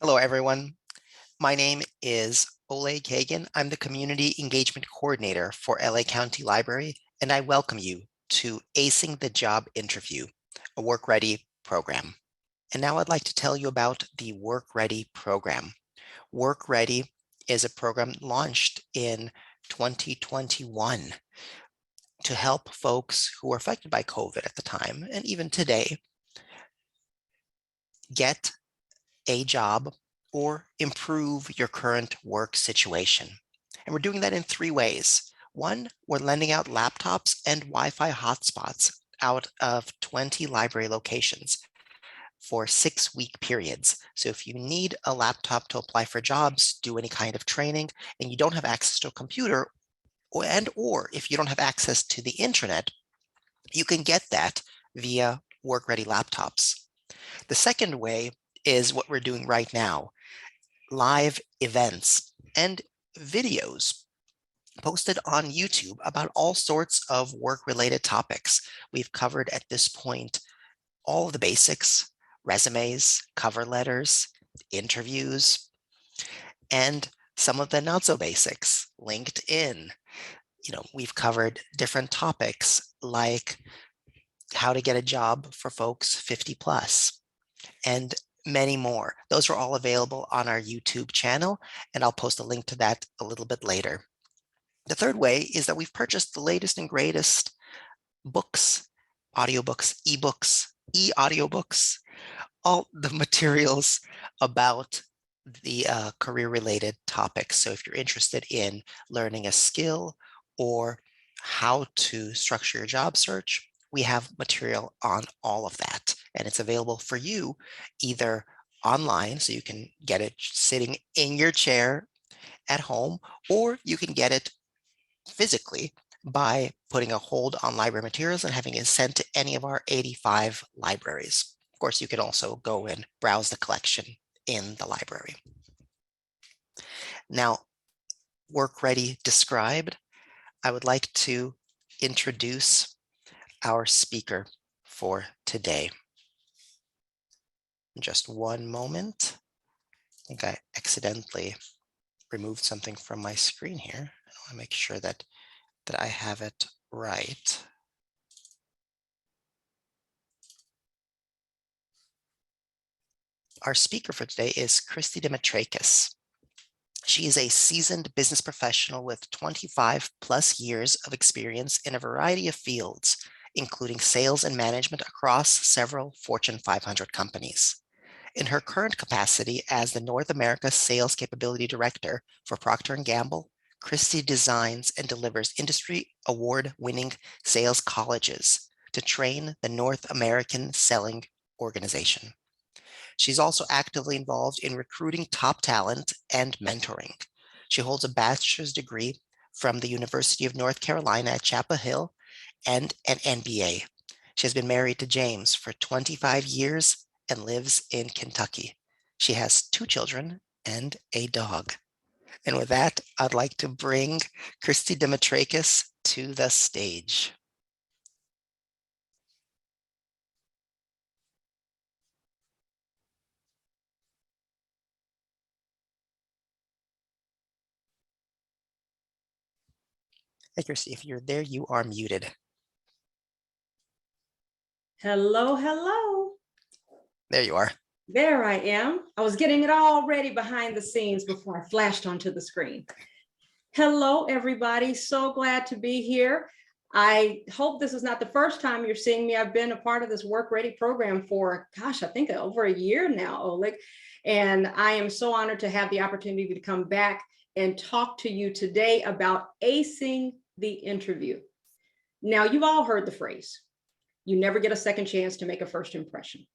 Hello, everyone. My name is Ole Kagan. I'm the Community Engagement Coordinator for LA County Library, and I welcome you to Acing the Job Interview, a Work Ready program. And now I'd like to tell you about the Work Ready program. Work Ready is a program launched in 2021 to help folks who were affected by COVID at the time, and even today, get a job or improve your current work situation. And we're doing that in three ways. One, we're lending out laptops and Wi-Fi hotspots out of 20 library locations for 6-week periods. So if you need a laptop to apply for jobs, do any kind of training, and you don't have access to a computer, or if you don't have access to the internet, you can get that via work-ready laptops. The second way is what we're doing right now, live events and videos posted on YouTube about all sorts of work-related topics. We've covered at this point all of the basics, resumes, cover letters, interviews, and some of the not so basics, LinkedIn. We've covered different topics like how to get a job for folks 50 plus, and many more. Those are all available on our YouTube channel, and I'll post a link to that a little bit later. The third way is that we've purchased the latest and greatest books, audiobooks, ebooks, e-audiobooks, all the materials about the career-related topics. So if you're interested in learning a skill or how to structure your job search, we have material on all of that, and it's available for you either online, so you can get it sitting in your chair at home, or you can get it physically by putting a hold on library materials and having it sent to any of our 85 libraries. Of course, you can also go and browse the collection in the library. Now, Work Ready described, I would like to introduce our speaker for today. Just one moment. I think I accidentally removed something from my screen here. I want to make sure that I have it right. Our speaker for today is Christy Demetrakis. She is a seasoned business professional with 25 plus years of experience in a variety of fields, including sales and management across several Fortune 500 companies. In her current capacity as the North America Sales Capability Director for Procter & Gamble, Christy designs and delivers industry award-winning sales colleges to train the North American selling organization. She's also actively involved in recruiting top talent and mentoring. She holds a bachelor's degree from the University of North Carolina at Chapel Hill and an MBA. She has been married to James for 25 years and lives in Kentucky. She has 2 children and a dog. And with that, I'd like to bring Christy Demetrakis to the stage. Hey, Christy, if you're there, you are muted. Hello, hello. There you are. There I am. I was getting it all ready behind the scenes before I flashed onto the screen. Hello, everybody. So glad to be here. I hope this is not the first time you're seeing me. I've been a part of this Work Ready program for, gosh, I think over a year now, Oleg. And I am so honored to have the opportunity to come back and talk to you today about acing the interview. Now, you've all heard the phrase, you never get a second chance to make a first impression.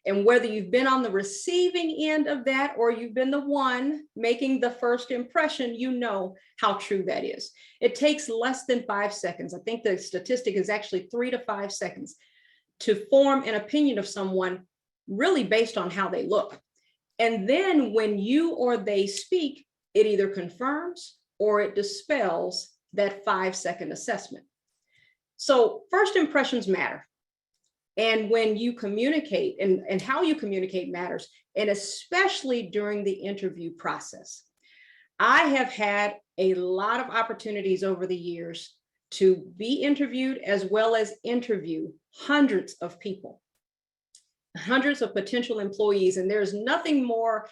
And whether you've been on the receiving end of that or you've been the one making the first impression, you know how true that is. It takes less than 5 seconds. I think the statistic is actually 3 to 5 seconds to form an opinion of someone really based on how they look. And then when you or they speak, it either confirms or it dispels that 5-second assessment. So first impressions matter. And when you communicate, and how you communicate matters, and especially during the interview process. I have had a lot of opportunities over the years to be interviewed, as well as interview hundreds of people, hundreds of potential employees. And there's nothing more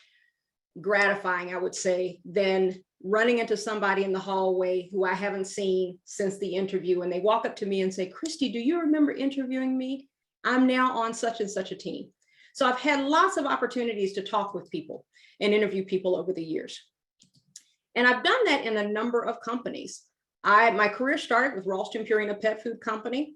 gratifying, I would say, than running into somebody in the hallway who I haven't seen since the interview. And they walk up to me and say, Christy, do you remember interviewing me? I'm now on such and such a team. So I've had lots of opportunities to talk with people and interview people over the years. And I've done that in a number of companies. My career started with Ralston Purina Pet Food Company.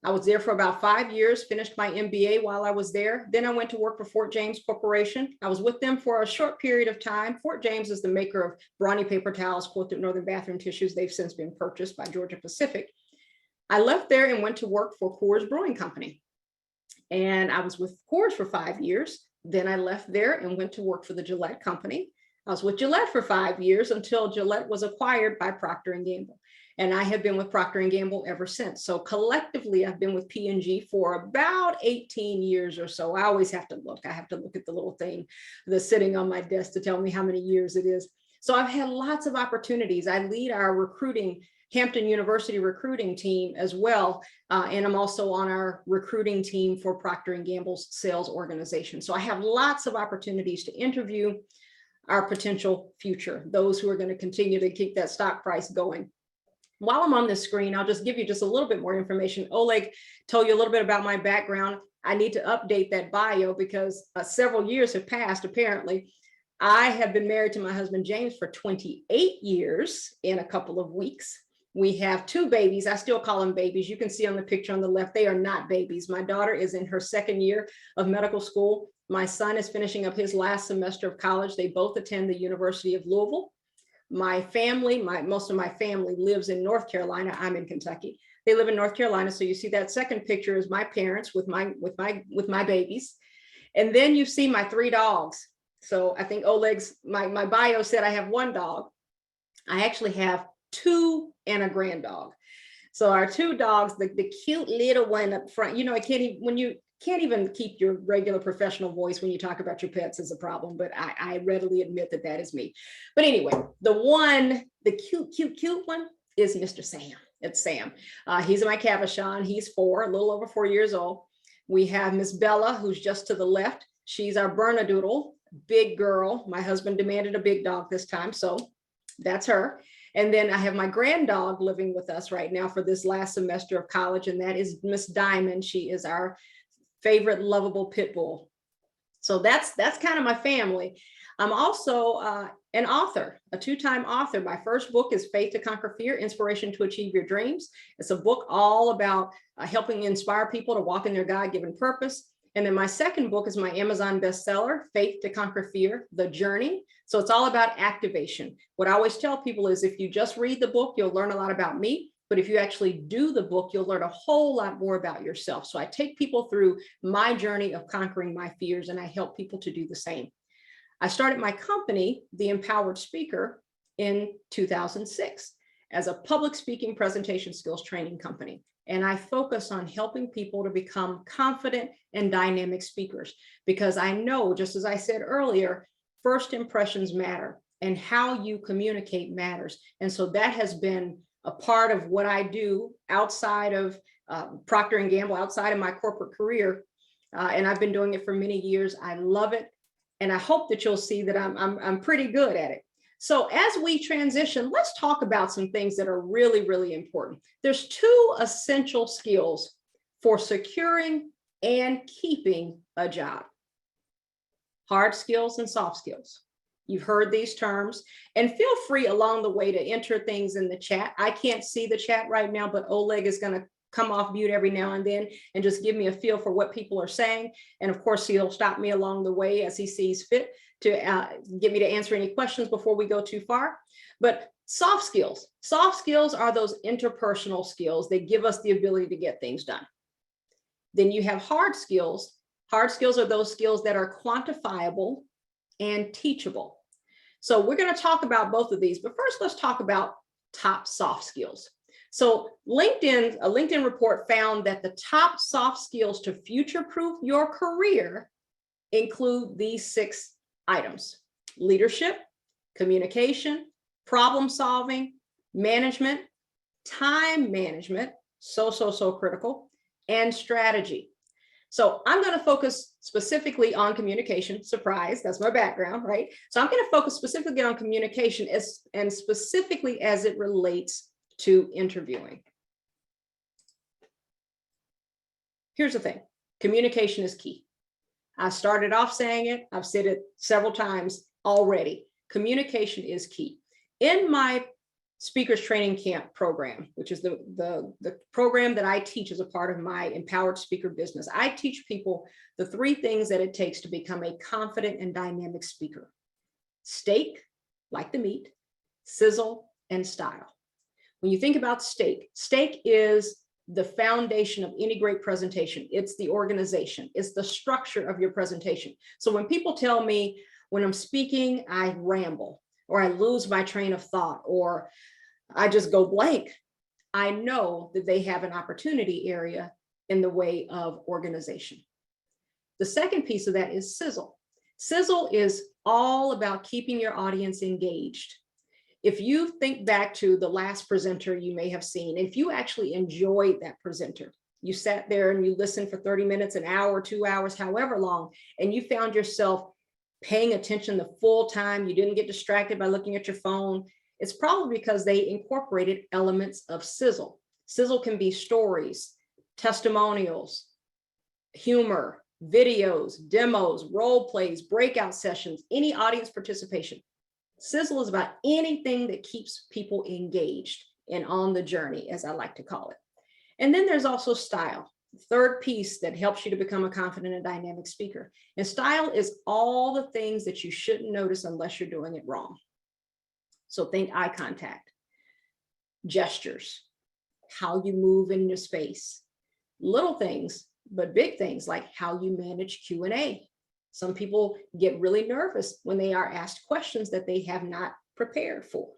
I was there for about 5 years, finished my MBA while I was there. Then I went to work for Fort James Corporation. I was with them for a short period of time. Fort James is the maker of Brawny paper towels, quilted northern bathroom tissues. They've since been purchased by Georgia Pacific. I left there and went to work for Coors Brewing Company. And I was with Coors for 5 years. Then I left there and went to work for the Gillette Company. I was with Gillette for 5 years until Gillette was acquired by Procter & Gamble. And I have been with Procter & Gamble ever since. So collectively, I've been with P&G for about 18 years or so. I always have to look. I have to look at the little thing that's sitting on my desk to tell me how many years it is. So I've had lots of opportunities. I lead our recruiting, Hampton University recruiting team as well. And I'm also on our recruiting team for Procter & Gamble's sales organization. So I have lots of opportunities to interview our potential future, those who are going to continue to keep that stock price going. While I'm on this screen, I'll just give you just a little bit more information. Oleg told you a little bit about my background. I need to update that bio because several years have passed, apparently. I have been married to my husband, James, for 28 years in a couple of weeks. We have 2 babies. I still call them babies. You can see on the picture on the left, they are not babies. My daughter is in her 2nd year of medical school. My son is finishing up his last semester of college. They both attend the University of Louisville. My family, most of my family lives in North Carolina. I'm in Kentucky. They live in North Carolina. So you see that second picture is my parents with my babies. And then you see my 3 dogs. So I think Oleg's, my bio said I have 1 dog. I actually have 2 and a grand dog. So our 2 dogs, the cute little one up front, you know, can't even keep your regular professional voice when you talk about your pets is a problem, but I readily admit that that is me. But anyway, the cute one is Mr. Sam. It's Sam. He's my Cavachon. He's 4, a little over 4 years old. We have Miss Bella, who's just to the left. She's our Bernedoodle, big girl. My husband demanded a big dog this time, so that's her. And then I have my grand dog living with us right now for this last semester of college, and that is Miss Diamond. She is our favorite lovable pit bull. So that's kind of my family. I'm also an author, a 2-time author. My first book is Faith to Conquer Fear, Inspiration to Achieve Your Dreams. It's a book all about helping inspire people to walk in their God-given purpose. And then my second book is my Amazon bestseller, Faith to Conquer Fear, The Journey. So it's all about activation. What I always tell people is if you just read the book, you'll learn a lot about me. But if you actually do the book, you'll learn a whole lot more about yourself. So I take people through my journey of conquering my fears, and I help people to do the same. I started my company, The Empowered Speaker, in 2006 as a public speaking presentation skills training company. And I focus on helping people to become confident and dynamic speakers, because I know, just as I said earlier, first impressions matter and how you communicate matters. And so that has been a part of what I do outside of Procter & Gamble, outside of my corporate career. And I've been doing it for many years. I love it. And I hope that you'll see that I'm pretty good at it. So as we transition, let's talk about some things that are really, really important. There's 2 essential skills for securing and keeping a job: hard skills and soft skills. You've heard these terms, and feel free along the way to enter things in the chat. I can't see the chat right now, but Oleg is going to come off mute every now and then and just give me a feel for what people are saying. And of course, he'll stop me along the way as he sees fit to get me to answer any questions before we go too far. But soft skills are those interpersonal skills that give us the ability to get things done. Then you have hard skills. Hard skills are those skills that are quantifiable and teachable. So we're going to talk about both of these, but first let's talk about top soft skills. So a LinkedIn report found that the top soft skills to future-proof your career include these 6 items: leadership, communication, problem solving, management, time management, so critical, and strategy. So I'm going to focus specifically on communication. Surprise, that's my background, right? So I'm going to focus specifically on communication and specifically as it relates to interviewing. Here's the thing. Communication is key. I started off saying it. I've said it several times already. Communication is key. In my speakers training camp program, which is the program that I teach as a part of my empowered speaker business, I teach people the 3 things that it takes to become a confident and dynamic speaker: steak, like the meat, sizzle, and style. When you think about steak, steak is the foundation of any great presentation. It's the organization. It's the structure of your presentation. So when people tell me when I'm speaking, I ramble, or I lose my train of thought, or I just go blank, I know that they have an opportunity area in the way of organization. The second piece of that is sizzle. Sizzle is all about keeping your audience engaged. If you think back to the last presenter you may have seen, if you actually enjoyed that presenter, you sat there and you listened for 30 minutes, an hour, 2 hours, however long, and you found yourself paying attention the full time, you didn't get distracted by looking at your phone, it's probably because they incorporated elements of sizzle. Sizzle can be stories, testimonials, humor, videos, demos, role plays, breakout sessions, any audience participation. Sizzle is about anything that keeps people engaged and on the journey, as I like to call it. And then there's also style, third piece that helps you to become a confident and dynamic speaker. And style is all the things that you shouldn't notice unless you're doing it wrong. So think eye contact, gestures, how you move in your space, little things, but big things like how you manage Q&A. Some people get really nervous when they are asked questions that they have not prepared for.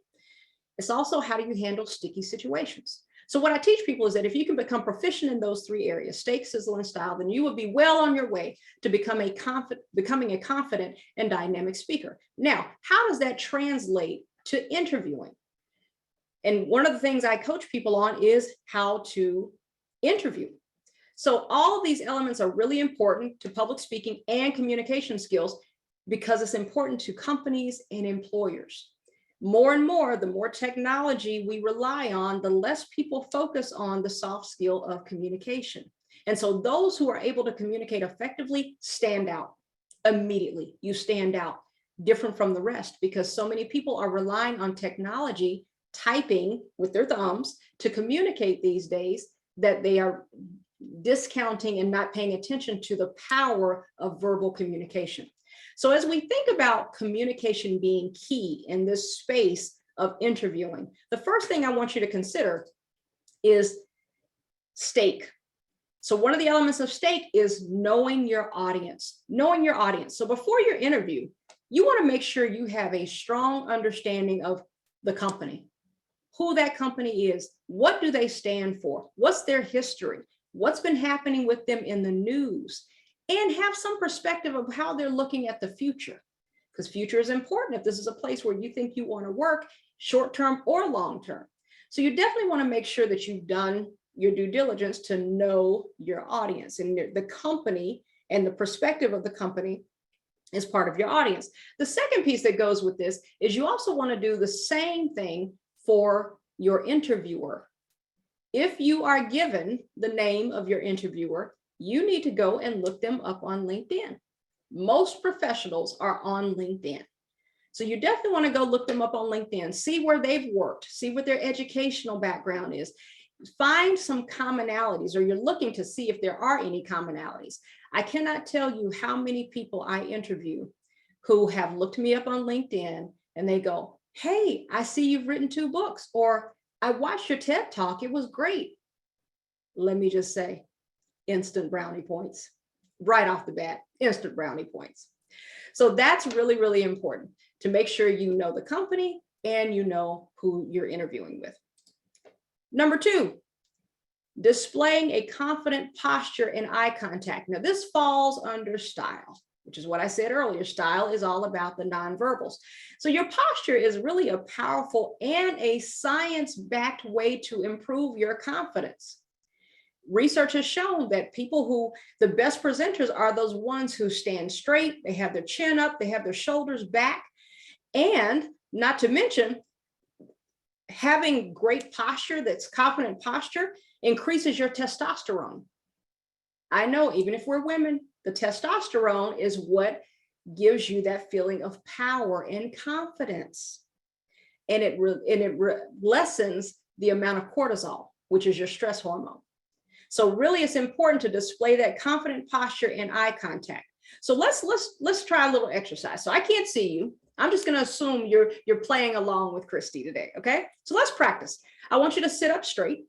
It's also how do you handle sticky situations. So what I teach people is that if you can become proficient in those 3 areas, steak, sizzle, and style, then you will be well on your way to becoming a confident and dynamic speaker. Now, how does that translate to interviewing? And one of the things I coach people on is how to interview. So all of these elements are really important to public speaking and communication skills because it's important to companies and employers. More and more, the more technology we rely on, the less people focus on the soft skill of communication. And so those who are able to communicate effectively stand out immediately. You stand out different from the rest because so many people are relying on technology, typing with their thumbs to communicate these days that they are discounting and not paying attention to the power of verbal communication. So as we think about communication being key in this space of interviewing, the first thing I want you to consider is stake. So one of the elements of stake is knowing your audience, knowing your audience. So before your interview, you want to make sure you have a strong understanding of the company, who that company is, what do they stand for, what's their history, what's been happening with them in the news, and have some perspective of how they're looking at the future. Because future is important if this is a place where you think you want to work short-term or long-term. So you definitely want to make sure that you've done your due diligence to know your audience, and the company and the perspective of the company is part of your audience. The second piece that goes with this is you also want to do the same thing for your interviewer. If you are given the name of your interviewer, you need to go and look them up on LinkedIn. Most professionals are on LinkedIn. So you definitely want to go look them up on LinkedIn, see where they've worked, see what their educational background is, find some commonalities, or you're looking to see if there are any commonalities. I cannot tell you how many people I interview who have looked me up on LinkedIn and they go, hey, I see you've written 2 books, or I watched your TED Talk, it was great. Let me just say, instant brownie points. Right off the bat, instant brownie points. So that's really, really important to make sure you know the company and you know who you're interviewing with. Number 2, displaying a confident posture and eye contact. Now, this falls under style, which is what I said earlier. Style is all about the nonverbals. So your posture is really a powerful and a science-backed way to improve your confidence. Research has shown that the best presenters are those ones who stand straight, they have their chin up, they have their shoulders back, and not to mention, having great posture, that's confident posture, increases your testosterone. I know, even if we're women, the testosterone is what gives you that feeling of power and confidence. And it lessens the amount of cortisol, which is your stress hormone. So really, it's important to display that confident posture and eye contact. So let's try a little exercise. So I can't see you. I'm just going to assume you're playing along with Christy today. Okay. So let's practice. I want you to sit up straight.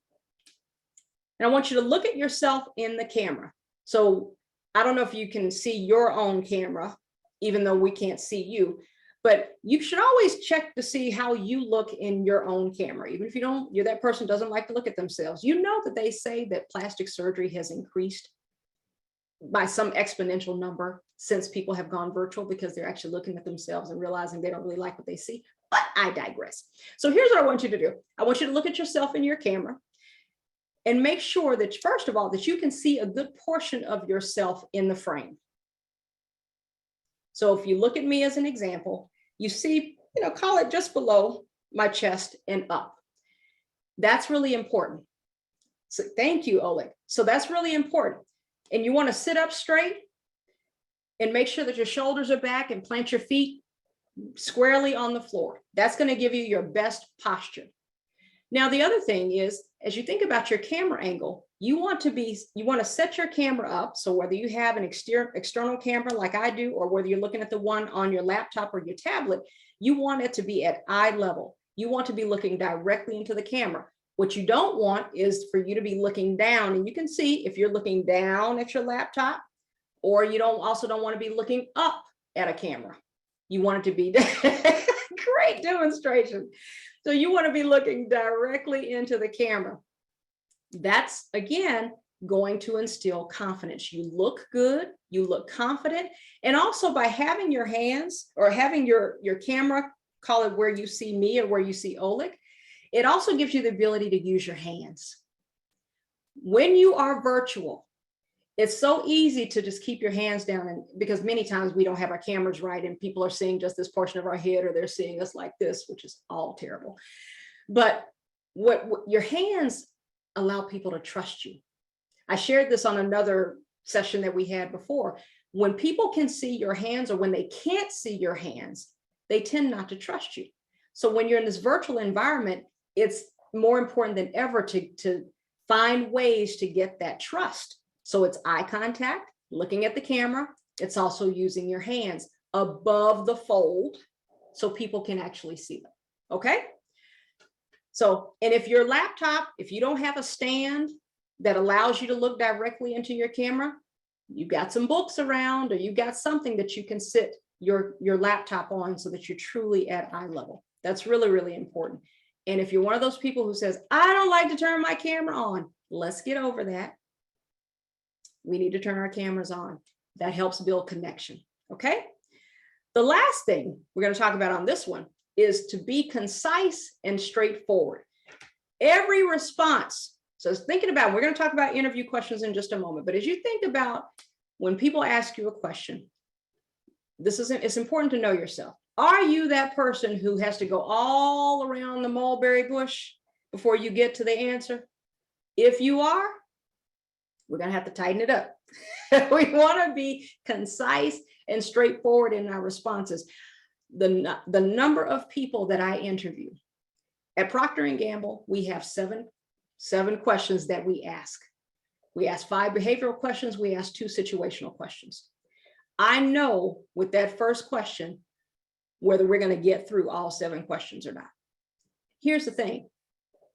And I want you to look at yourself in the camera. So I don't know if you can see your own camera, even though we can't see you, but you should always check to see how you look in your own camera. Even if you're that person who doesn't like to look at themselves. You know that they say that plastic surgery has increased by some exponential number since people have gone virtual, because they're actually looking at themselves and realizing they don't really like what they see. But I digress. So here's what I want you to do. I want you to look at yourself in your camera and make sure that, first of all, that you can see a good portion of yourself in the frame. So if you look at me as an example, you see, call it just below my chest and up. That's really important. So thank you, Oleg. So that's really important. And you want to sit up straight and make sure that your shoulders are back and plant your feet squarely on the floor. That's going to give you your best posture. Now, the other thing is, as you think about your camera angle, you want to set your camera up. So whether you have an external camera like I do, or whether you're looking at the one on your laptop or your tablet, you want it to be at eye level. You want to be looking directly into the camera. What you don't want is for you to be looking down. And you can see if you're looking down at your laptop, or you also don't want to be looking up at a camera. You want it to be great demonstration. So you want to be looking directly into the camera. That's, again, going to instill confidence. You look good, you look confident. And also, by having your hands, or having your camera, call it where you see me or where you see Oleg, it also gives you the ability to use your hands. When you are virtual, it's so easy to just keep your hands down, and because many times we don't have our cameras right and people are seeing just this portion of our head, or they're seeing us like this, which is all terrible. But what your hands allow people to trust you. I shared this on another session that we had before. When people can see your hands, or when they can't see your hands, they tend not to trust you. So when you're in this virtual environment, it's more important than ever to find ways to get that trust. So it's eye contact, looking at the camera. It's also using your hands above the fold so people can actually see them. Okay. So, and if your laptop, if you don't have a stand that allows you to look directly into your camera, you've got some books around, or you've got something that you can sit your laptop on so that you're truly at eye level. That's really, really important. And if you're one of those people who says, I don't like to turn my camera on, let's get over that. We need to turn our cameras on. That helps build connection. Okay. The last thing we're going to talk about on this one is to be concise and straightforward. Every response. So thinking about, we're going to talk about interview questions in just a moment, but as you think about when people ask you a question, it's important to know yourself. Are you that person who has to go all around the mulberry bush before you get to the answer? If you are, we're going to have to tighten it up. We want to be concise and straightforward in our responses. The number of people that I interview at Procter & Gamble, we have seven questions that we ask. We ask 5 behavioral questions. We ask 2 situational questions. I know with that first question whether we're going to get through all 7 questions or not. Here's the thing.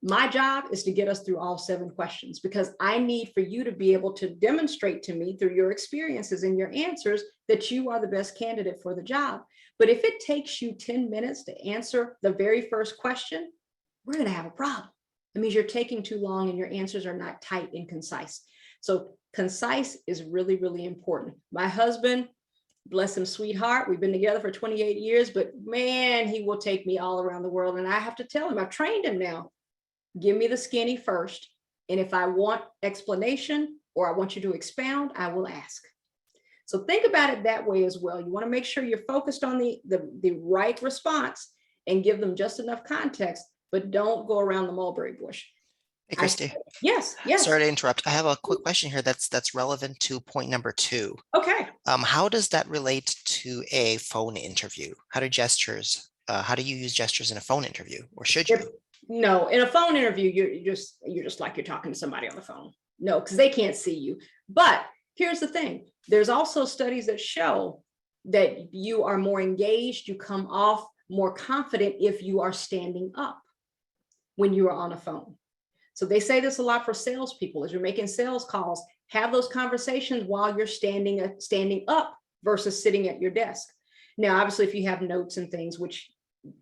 My job is to get us through all 7 questions, because I need for you to be able to demonstrate to me through your experiences and your answers that you are the best candidate for the job. But if it takes you 10 minutes to answer the very first question, we're going to have a problem. It means you're taking too long and your answers are not tight and concise. So concise is really, really important. My husband, bless him, sweetheart, we've been together for 28 years, but man, he will take me all around the world. And I have to tell him, I've trained him now. Give me the skinny first. And if I want explanation or I want you to expound, I will ask. So think about it that way as well. You want to make sure you're focused on the right response and give them just enough context, but don't go around the mulberry bush. Hey, Christy. Yes. Sorry to interrupt. I have a quick question here that's relevant to point number 2. Okay. How does that relate to a phone interview? How do you use gestures in a phone interview, or should you? No, in a phone interview, you're just like you're talking to somebody on the phone. No, because they can't see you. But here's the thing. There's also studies that show that you are more engaged, you come off more confident if you are standing up when you are on a phone. So they say this a lot for salespeople. As you're making sales calls, have those conversations while you're standing up versus sitting at your desk. Now, obviously, if you have notes and things, which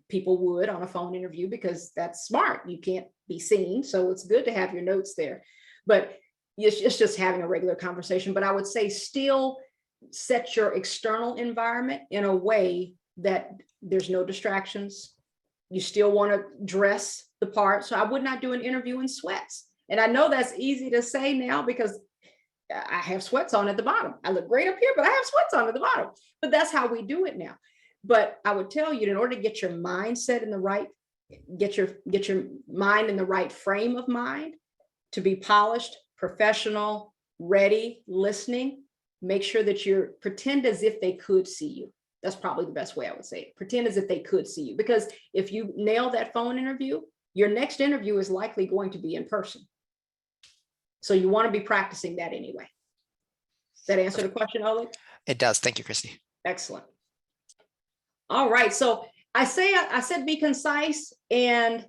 people would on a phone interview, because that's smart, you can't be seen. So it's good to have your notes there. But it's just having a regular conversation. But I would say still set your external environment in a way that there's no distractions. You still want to dress the part. So I would not do an interview in sweats. And I know that's easy to say now because I have sweats on at the bottom. I look great up here, but I have sweats on at the bottom. But that's how we do it now. But I would tell you, in order to get your mindset in the right, get your mind in the right frame of mind to be polished, professional, ready, listening, make sure that you're pretend as if they could see you. That's probably the best way I would say it. Pretend as if they could see you, because if you nail that phone interview, your next interview is likely going to be in person. So you want to be practicing that anyway. Does that answer the question, Oleg? It does. Thank you, Christy. Excellent. All right. So I said be concise and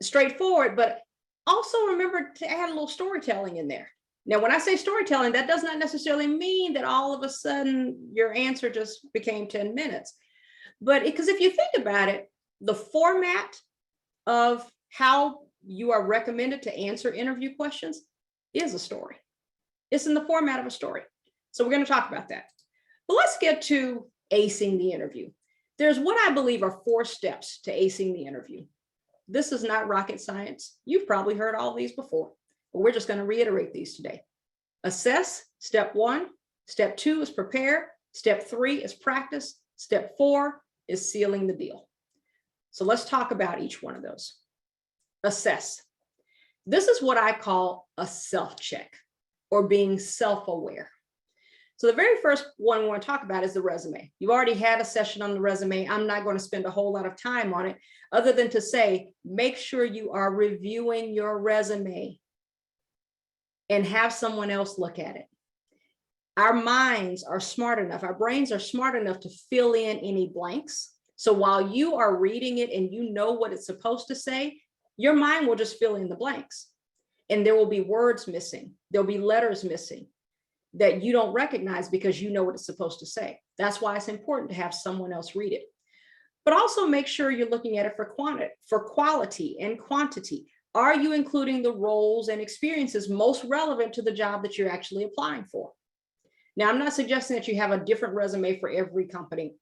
straightforward, but also remember to add a little storytelling in there. Now, when I say storytelling, that does not necessarily mean that all of a sudden your answer just became 10 minutes. But because if you think about it, the format of how you are recommended to answer interview questions is a story. It's in the format of a story. So we're going to talk about that. But let's get to acing the interview. There's what I believe are 4 steps to acing the interview. This is not rocket science. You've probably heard all these before, but we're just going to reiterate these today. Assess, step 1. Step 2 is prepare. Step 3 is practice. Step 4 is sealing the deal. So let's talk about each one of those. Assess. This is what I call a self-check or being self-aware. So the very first one we want to talk about is the resume. You've already had a session on the resume. I'm not going to spend a whole lot of time on it other than to say, make sure you are reviewing your resume and have someone else look at it. Our minds are smart enough, our brains are smart enough to fill in any blanks. So while you are reading it and you know what it's supposed to say, your mind will just fill in the blanks. And there will be words missing. There'll be letters missing that you don't recognize because you know what it's supposed to say. That's why it's important to have someone else read it. But also make sure you're looking at it for quality and quantity. Are you including the roles and experiences most relevant to the job that you're actually applying for? Now, I'm not suggesting that you have a different resume for every company,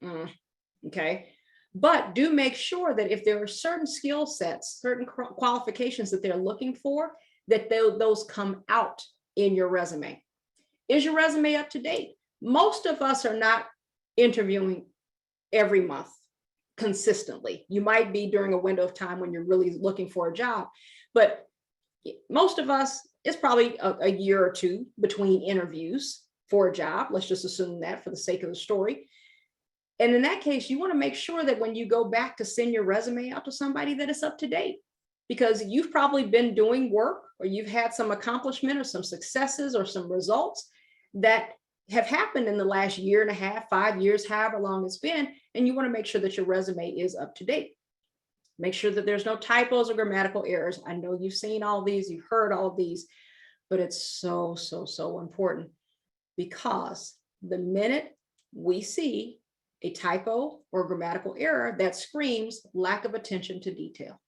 okay? But do make sure that if there are certain skill sets, certain qualifications that they're looking for, that those come out in your resume. Is your resume up to date? Most of us are not interviewing every month consistently. You might be during a window of time when you're really looking for a job, but most of us, it's probably a year or 2 between interviews for a job. Let's just assume that for the sake of the story. And in that case, you want to make sure that when you go back to send your resume out to somebody, that it's up to date, because you've probably been doing work or you've had some accomplishment or some successes or some results that have happened in the last 1.5 years, 5 years, however long it's been. And you want to make sure that your resume is up to date. Make sure that there's no typos or grammatical errors. I know you've seen all these, you've heard all of these, but it's so, so, so important, because the minute we see a typo or grammatical error, that screams lack of attention to detail.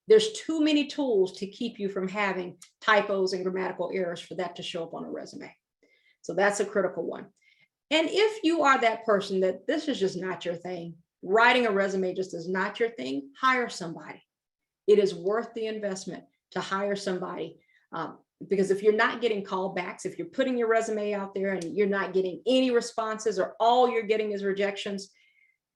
There's too many tools to keep you from having typos and grammatical errors for that to show up on a resume. So that's a critical one. And if you are that person that this is just not your thing, writing a resume just is not your thing, hire somebody. It is worth the investment to hire somebody. Because if you're not getting callbacks, if you're putting your resume out there and you're not getting any responses, or all you're getting is rejections,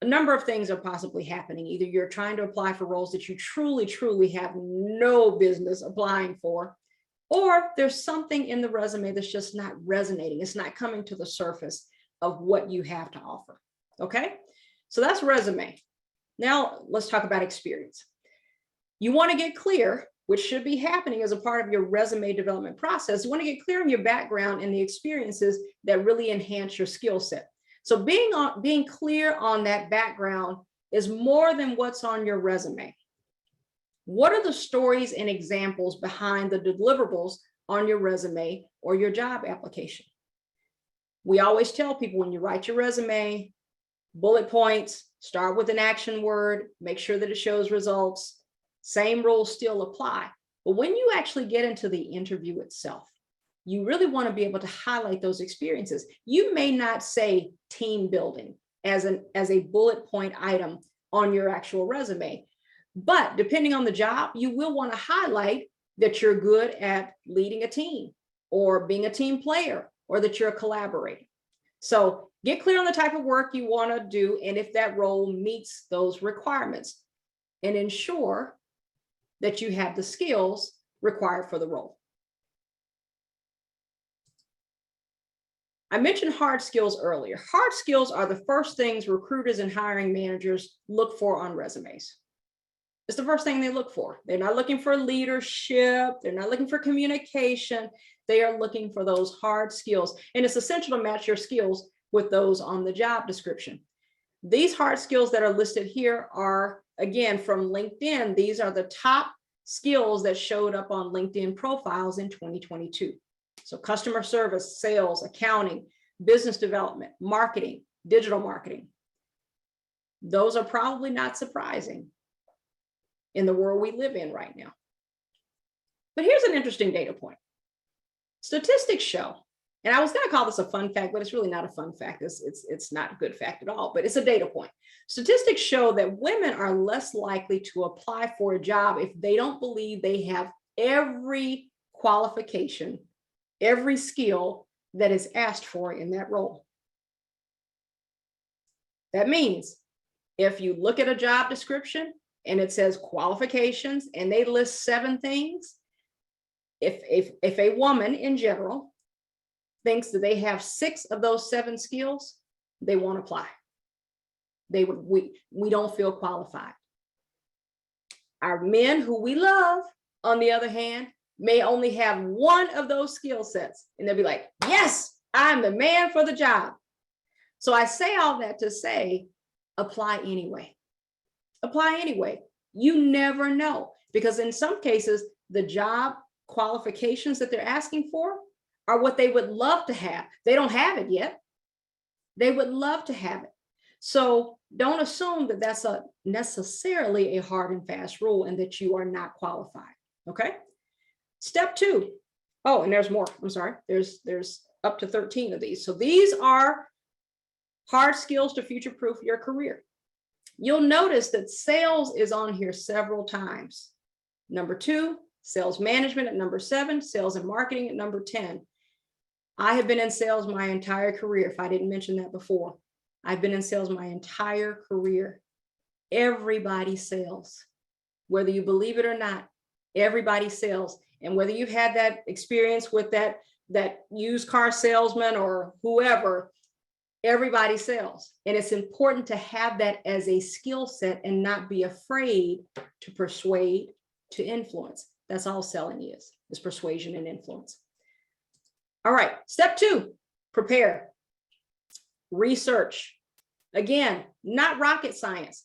a number of things are possibly happening. Either you're trying to apply for roles that you truly have no business applying for, or there's something in the resume that's just not resonating. It's not coming to the surface of what you have to offer. Okay, so that's resume. Now let's talk about experience. You want to get clear, which should be happening as a part of your resume development process. You want to get clear on your background and the experiences that really enhance your skill set. So being clear on that background is more than what's on your resume. What are the stories and examples behind the deliverables on your resume or your job application? We always tell people, when you write your resume, bullet points, start with an action word, make sure that it shows results. Same rules still apply. But when you actually get into the interview itself, you really want to be able to highlight those experiences. You may not say team building as a bullet point item on your actual resume, but depending on the job, you will want to highlight that you're good at leading a team or being a team player, or that you're a collaborator. So get clear on the type of work you want to do and if that role meets those requirements, and ensure that you have the skills required for the role. I mentioned hard skills earlier. Hard skills are the first things recruiters and hiring managers look for on resumes. It's the first thing they look for. They're not looking for leadership. They're not looking for communication. They are looking for those hard skills. And it's essential to match your skills with those on the job description. These hard skills that are listed here are, again, from LinkedIn. These are the top skills that showed up on LinkedIn profiles in 2022. So customer service, sales, accounting, business development, marketing, digital marketing. Those are probably not surprising in the world we live in right now. But here's an interesting data point. Statistics show, and I was going to call this a fun fact, but it's really not a fun fact. It's not a good fact at all, but it's a data point. Statistics show that women are less likely to apply for a job if they don't believe they have every qualification, every skill that is asked for in that role. That means if you look at a job description and it says qualifications and they list 7 things, if a woman in general thinks that they have 6 of those 7 skills, they won't apply. We don't feel qualified. Our men, who we love, on the other hand, may only have 1 of those skill sets, and they'll be like, yes, I'm the man for the job. So I say all that to say, apply anyway. Apply anyway. You never know, because in some cases, the job qualifications that they're asking for are what they would love to have. They don't have it yet. They would love to have it. So don't assume that that's necessarily a hard and fast rule and that you are not qualified. Okay. Step 2. Oh, and there's more. I'm sorry. There's up to 13 of these. So these are hard skills to future-proof your career. You'll notice that sales is on here several times. Number 2, sales management at number 7, sales and marketing at number 10. I have been in sales my entire career. If I didn't mention that before, I've been in sales my entire career. Everybody sells, whether you believe it or not. Everybody sells. And whether you've had that experience with that used car salesman or whoever, everybody sells. And it's important to have that as a skill set and not be afraid to persuade, to influence. That's all selling is persuasion and influence. All right, step 2, prepare. Research. Again, not rocket science.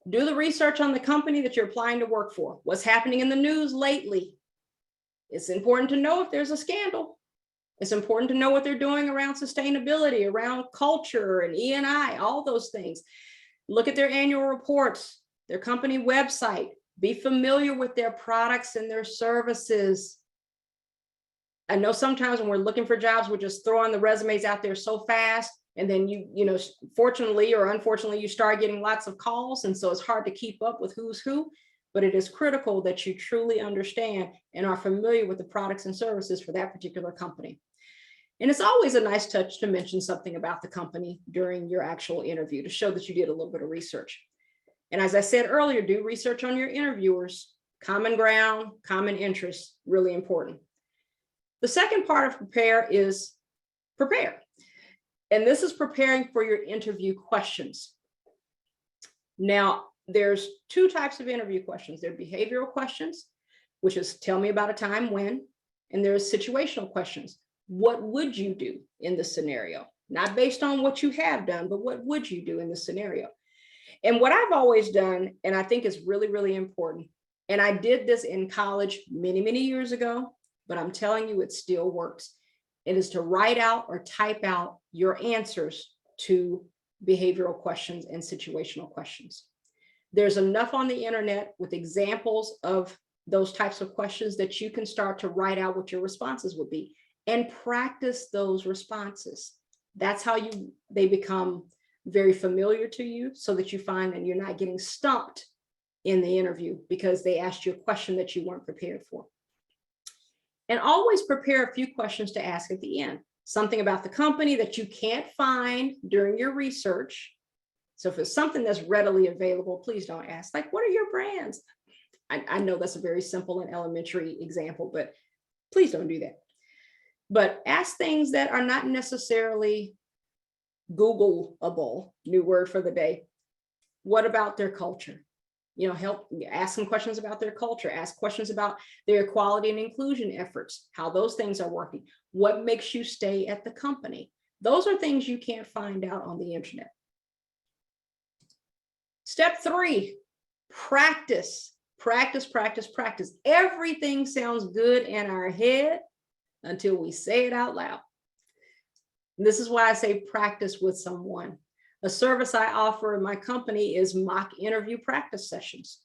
Do the research on the company that you're applying to work for. What's happening in the news lately? It's important to know if there's a scandal. It's important to know what they're doing around sustainability, around culture and E&I, all those things. Look at their annual reports, their company website. Be familiar with their products and their services. I know sometimes when we're looking for jobs, we're just throwing the resumes out there so fast. And then fortunately or unfortunately, you start getting lots of calls. And so it's hard to keep up with who's who. But it is critical that you truly understand and are familiar with the products and services for that particular company. And it's always a nice touch to mention something about the company during your actual interview to show that you did a little bit of research. And as I said earlier, do research on your interviewers. Common ground, common interests, really important. The second part of prepare is prepare. And this is preparing for your interview questions. Now, there's two types of interview questions. There are behavioral questions, which is tell me about a time when, and there's situational questions. What would you do in this scenario? Not based on what you have done, but what would you do in this scenario? And what I've always done, and I think is really, really important, and I did this in college many, many years ago, but I'm telling you, it still works. It is to write out or type out your answers to behavioral questions and situational questions. There's enough on the internet with examples of those types of questions that you can start to write out what your responses would be and practice those responses. That's how they become very familiar to you, so that you find that you're not getting stumped in the interview because they asked you a question that you weren't prepared for. And always prepare a few questions to ask at the end. Something about the company that you can't find during your research. So if it's something that's readily available, please don't ask, like, what are your brands? I know that's a very simple and elementary example, but please don't do that. But ask things that are not necessarily Googleable, new word for the day. What about their culture? Ask some questions about their culture, ask questions about their equality and inclusion efforts, how those things are working, what makes you stay at the company. Those are things you can't find out on the internet. Step 3, practice, practice, practice, practice. Everything sounds good in our head until we say it out loud. And this is why I say practice with someone. A service I offer in my company is mock interview practice sessions.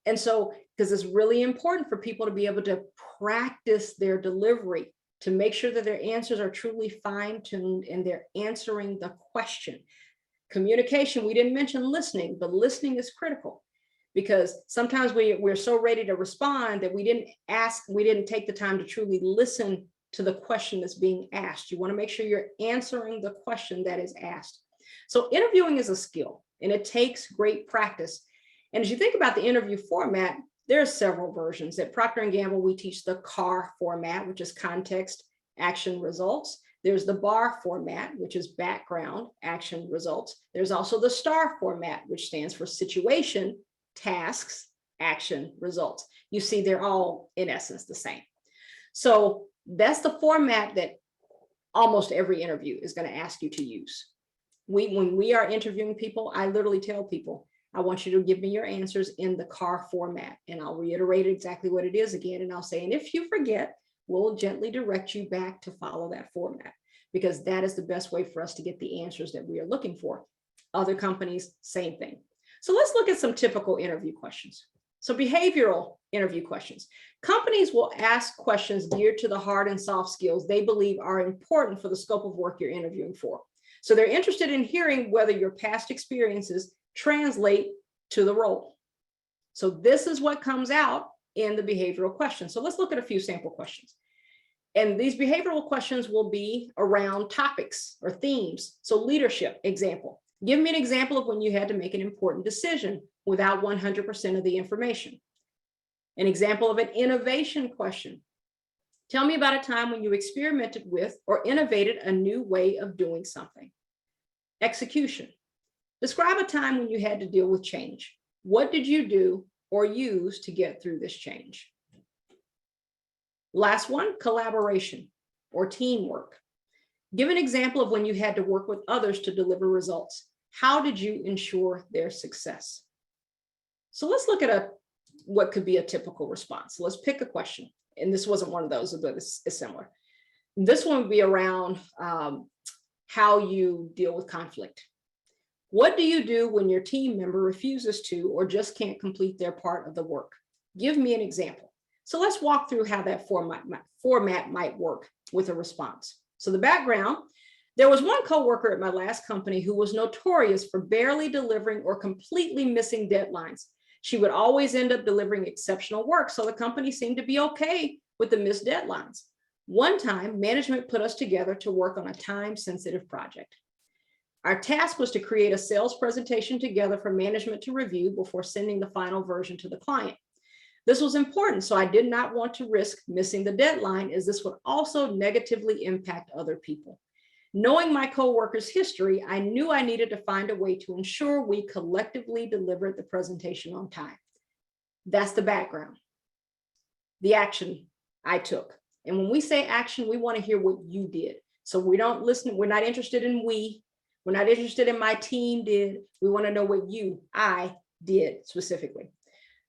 And so, because it's really important for people to be able to practice their delivery, to make sure that their answers are truly fine-tuned and they're answering the question. Communication, we didn't mention listening, but listening is critical because sometimes we're so ready to respond that we didn't take the time to truly listen to the question that's being asked. You want to make sure you're answering the question that is asked. So interviewing is a skill and it takes great practice. And as you think about the interview format, there are several versions. At Procter & Gamble, we teach the CAR format, which is context, action, results. There's the BAR format, which is background, action, results. There's also the STAR format, which stands for situation, tasks, action, results. You see, they're all in essence the same. So that's the format that almost every interview is going to ask you to use. When we are interviewing people, I literally tell people, I want you to give me your answers in the CAR format. And I'll reiterate exactly what it is again. And I'll say, and if you forget, we'll gently direct you back to follow that format, because that is the best way for us to get the answers that we are looking for. Other companies, same thing. So let's look at some typical interview questions. So behavioral interview questions. Companies will ask questions geared to the hard and soft skills they believe are important for the scope of work you're interviewing for. So they're interested in hearing whether your past experiences translate to the role. So this is what comes out in the behavioral questions. So let's look at a few sample questions. And these behavioral questions will be around topics or themes. So leadership example. Give me an example of when you had to make an important decision without 100% of the information. An example of an innovation question. Tell me about a time when you experimented with or innovated a new way of doing something. Execution. Describe a time when you had to deal with change. What did you do or use to get through this change? Last one, collaboration or teamwork. Give an example of when you had to work with others to deliver results. How did you ensure their success? So let's look at what could be a typical response. So let's pick a question. And this wasn't one of those, but it's similar. This one would be around how you deal with conflict. What do you do when your team member refuses to or just can't complete their part of the work? Give me an example. So let's walk through how that format might work with a response. So the background, there was one coworker at my last company who was notorious for barely delivering or completely missing deadlines. She would always end up delivering exceptional work, so the company seemed to be okay with the missed deadlines. One time, management put us together to work on a time-sensitive project. Our task was to create a sales presentation together for management to review before sending the final version to the client. This was important, so I did not want to risk missing the deadline, as this would also negatively impact other people. Knowing my coworkers' history, I knew I needed to find a way to ensure we collectively delivered the presentation on time. That's the background, the action I took. And when we say action, we want to hear what you did. So we don't listen, we're not interested in we're not interested in my team did. We want to know what I did specifically.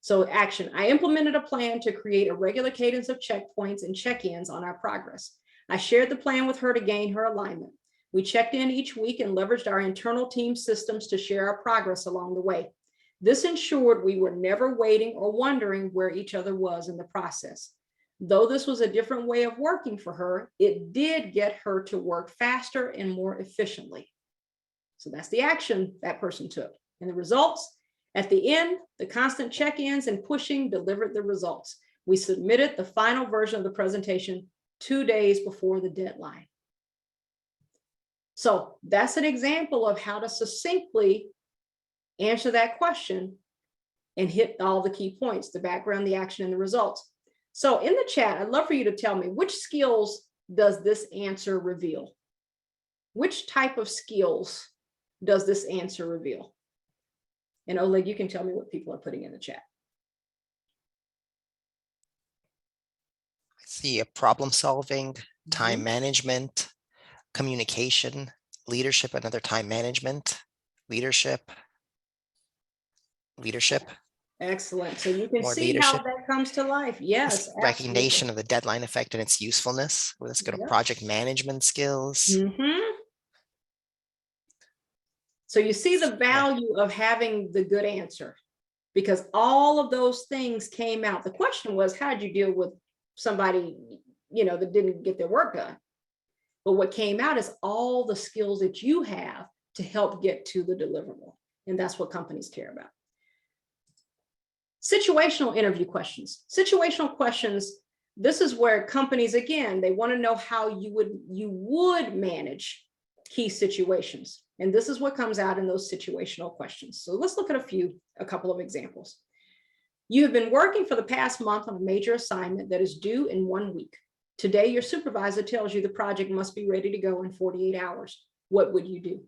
So action, I implemented a plan to create a regular cadence of checkpoints and check-ins on our progress. I shared the plan with her to gain her alignment. We checked in each week and leveraged our internal team systems to share our progress along the way. This ensured we were never waiting or wondering where each other was in the process. Though this was a different way of working for her, it did get her to work faster and more efficiently. So that's the action that person took. And the results, at the end, the constant check-ins and pushing delivered the results. We submitted the final version of the presentation 2 days before the deadline. So that's an example of how to succinctly answer that question and hit all the key points, the background, the action, and the results. So in the chat, I'd love for you to tell me, which skills does this answer reveal? Which type of skills does this answer reveal? And Oleg, you can tell me what people are putting in the chat. I see a problem solving, time management, communication, leadership, another time management, leadership. Excellent. So you can More see how leadership. that comes to life. Yes, Recognition of the deadline effect and its usefulness. Well, let's go to project management skills. So you see the value of having the good answer, because all of those things came out. The question was, how did you deal with somebody, that didn't get their work done? But what came out is all the skills that you have to help get to the deliverable. And that's what companies care about. Situational interview questions. Situational questions, this is where companies, again, they want to know how you would manage key situations. And this is what comes out in those situational questions. So let's look at a couple of examples. You have been working for the past month on a major assignment that is due in 1 week. Today, your supervisor tells you the project must be ready to go in 48 hours. What would you do?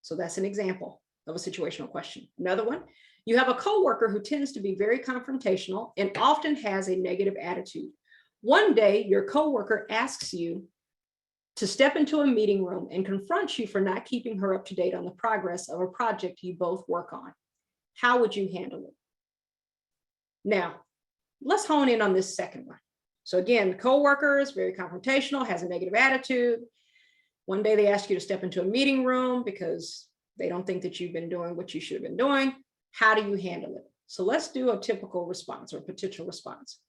So that's an example of a situational question. Another one, you have a coworker who tends to be very confrontational and often has a negative attitude. One day, your coworker asks you to step into a meeting room and confronts you for not keeping her up to date on the progress of a project you both work on. How would you handle it? Now, let's hone in on this second one. So again, the coworker is very confrontational, has a negative attitude. One day they ask you to step into a meeting room because they don't think that you've been doing what you should have been doing. How do you handle it? So let's do a typical response or potential response.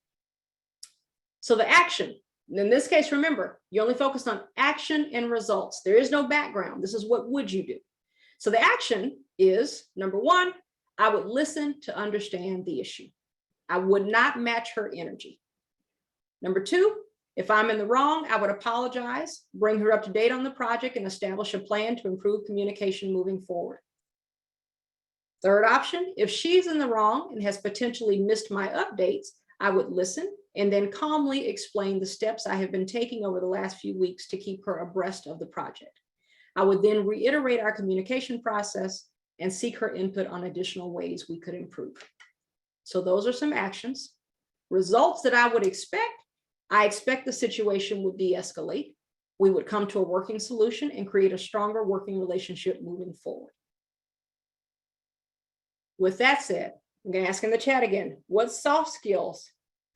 So the action, in this case, remember, you only focused on action and results. There is no background. This is what would you do? So the action is, number one, I would listen to understand the issue. I would not match her energy. Number two, if I'm in the wrong, I would apologize, bring her up to date on the project, and establish a plan to improve communication moving forward. Third option, if she's in the wrong and has potentially missed my updates, I would listen and then calmly explain the steps I have been taking over the last few weeks to keep her abreast of the project. I would then reiterate our communication process and seek her input on additional ways we could improve. So those are some actions. Results that I would expect, I expect the situation would de-escalate. We would come to a working solution and create a stronger working relationship moving forward. With that said, I'm going to ask in the chat again, what soft skills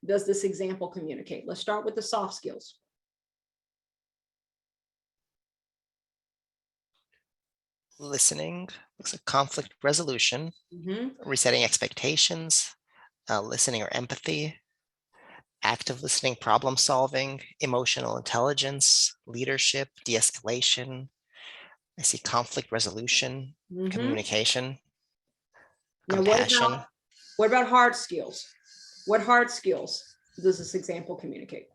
does this example communicate? Let's start with the soft skills. Listening, looks like conflict resolution, Mhm. resetting expectations, listening or empathy, active listening, problem solving, emotional intelligence, leadership, de-escalation. I see conflict resolution, Mhm. communication, Now, compassion. what about hard skills? What hard skills does this example communicate?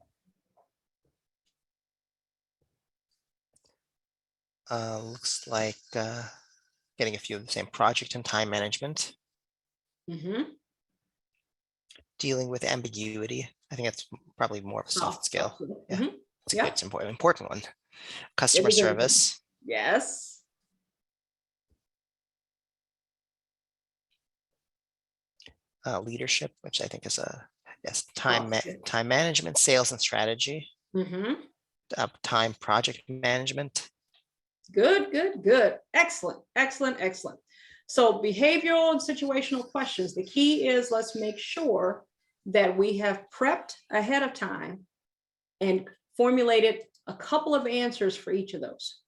Looks like getting a few of the same: project and time management, Mhm. dealing with ambiguity. I think that's probably more of a soft skill. Soft skill. Yeah, Mhm. it's a good, Yeah, it's important one. it Customer is important. service, Yes. leadership, which I think is a yes, Soft skill. time management, sales and strategy, Mhm. time project management. Good, good, good. Excellent, excellent, excellent. So behavioral and situational questions. The key is let's make sure that we have prepped ahead of time and formulated a couple of answers for each of those.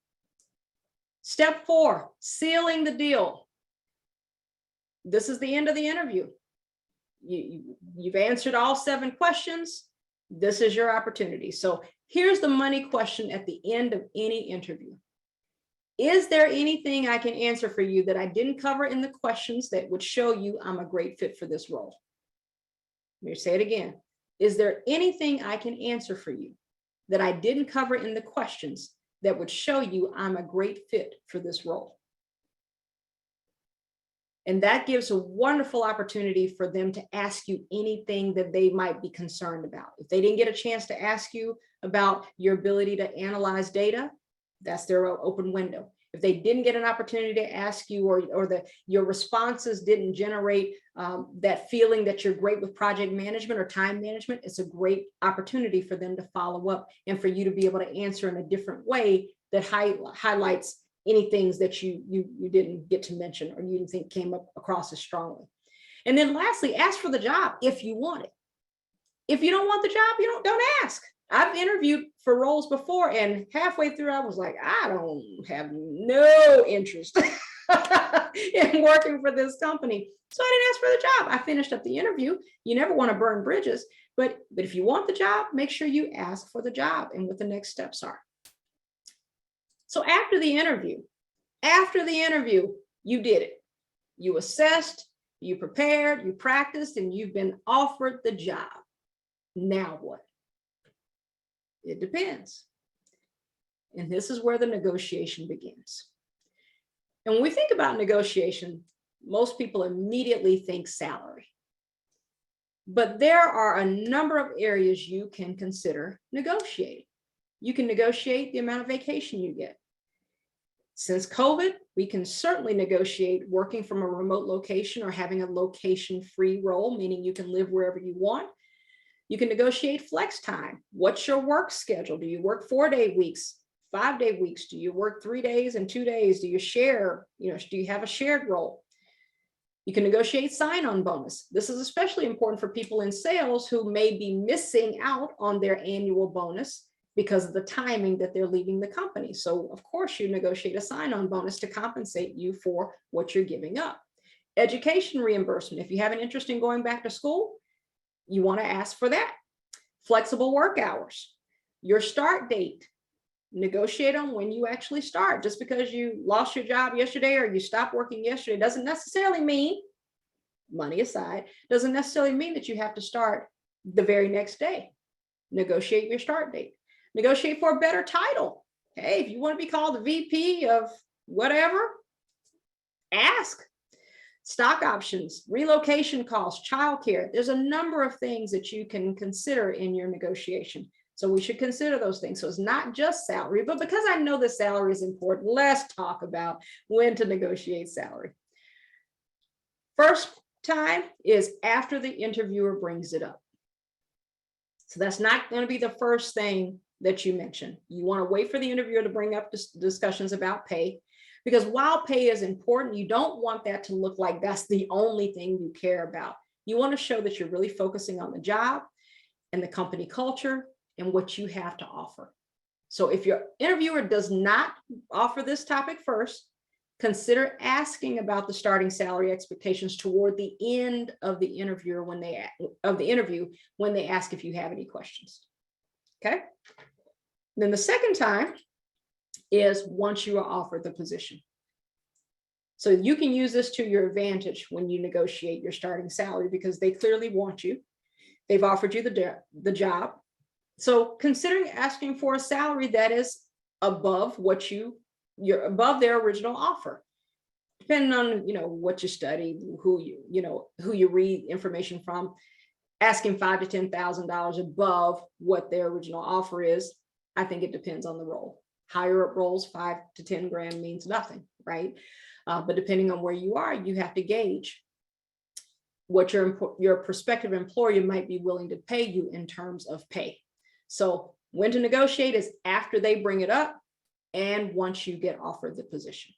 Step 4, sealing the deal. This is the end of the interview. You've answered all 7 questions. This is your opportunity. So here's the money question at the end of any interview. Is there anything I can answer for you that I didn't cover in the questions that would show you I'm a great fit for this role? Let me say it again. Is there anything I can answer for you that I didn't cover in the questions that would show you I'm a great fit for this role? And that gives a wonderful opportunity for them to ask you anything that they might be concerned about. If they didn't get a chance to ask you about your ability to analyze data, that's their open window. If they didn't get an opportunity to ask you, or your responses didn't generate that feeling that you're great with project management or time management, it's a great opportunity for them to follow up and for you to be able to answer in a different way that highlights any things that you didn't get to mention or you didn't think came up across as strongly. And then lastly, ask for the job if you want it. If you don't want the job, you don't ask. I've interviewed for roles before, and halfway through, I was like, I don't have no interest in working for this company. So I didn't ask for the job. I finished up the interview. You never want to burn bridges, but if you want the job, make sure you ask for the job and what the next steps are. So after the interview, you did it. You assessed, you prepared, you practiced, and you've been offered the job. Now what? It depends. And this is where the negotiation begins. And when we think about negotiation, most people immediately think salary. But there are a number of areas you can consider negotiating. You can negotiate the amount of vacation you get. Since COVID, we can certainly negotiate working from a remote location or having a location-free role, meaning you can live wherever you want. You can negotiate flex time. What's your work schedule? Do you work 4-day weeks, 5-day weeks? Do you work 3 days and 2 days? Do you share, do you have a shared role? You can negotiate sign-on bonus. This is especially important for people in sales who may be missing out on their annual bonus because of the timing that they're leaving the company. So of course you negotiate a sign-on bonus to compensate you for what you're giving up. Education reimbursement. If you have an interest in going back to school, you want to ask for that. Flexible work hours, your start date. Negotiate on when you actually start. Just because you lost your job yesterday or you stopped working yesterday doesn't necessarily mean, money aside, doesn't necessarily mean that you have to start the very next day. Negotiate your start date. Negotiate for a better title. Hey, if you want to be called the VP of whatever, ask. Stock options, relocation costs, childcare. There's a number of things that you can consider in your negotiation. So we should consider those things. So it's not just salary, but because I know the salary is important, let's talk about when to negotiate salary. First time is after the interviewer brings it up. So that's not going to be the first thing that you mention. You want to wait for the interviewer to bring up discussions about pay, because while pay is important, you don't want that to look like that's the only thing you care about. You want to show that you're really focusing on the job and the company culture and what you have to offer. So if your interviewer does not offer this topic first, Consider asking about the starting salary expectations toward the end of the interview when they ask if you have any questions. Okay. Then the second time is once you are offered the position. So you can use this to your advantage when you negotiate your starting salary, because they clearly want you. They've offered you the job. So considering asking for a salary that is above what you're above their original offer, depending on what you study, who you read information from. Asking $5,000 to $10,000 above what their original offer is, I think it depends on the role. Higher up roles, 5 to 10 grand means nothing, right? But depending on where you are, you have to gauge what your prospective employer might be willing to pay you in terms of pay. So when to negotiate is after they bring it up and once you get offered the position.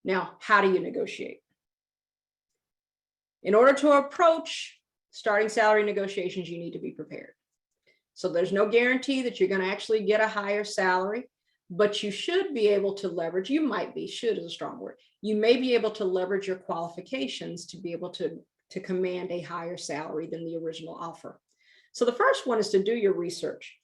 Now, how do you negotiate? In order to approach starting salary negotiations, you need to be prepared. So there's no guarantee that you're going to actually get a higher salary, but you should be able to leverage, should is a strong word. You may be able to leverage your qualifications to be able to command a higher salary than the original offer. So the first one is to do your research.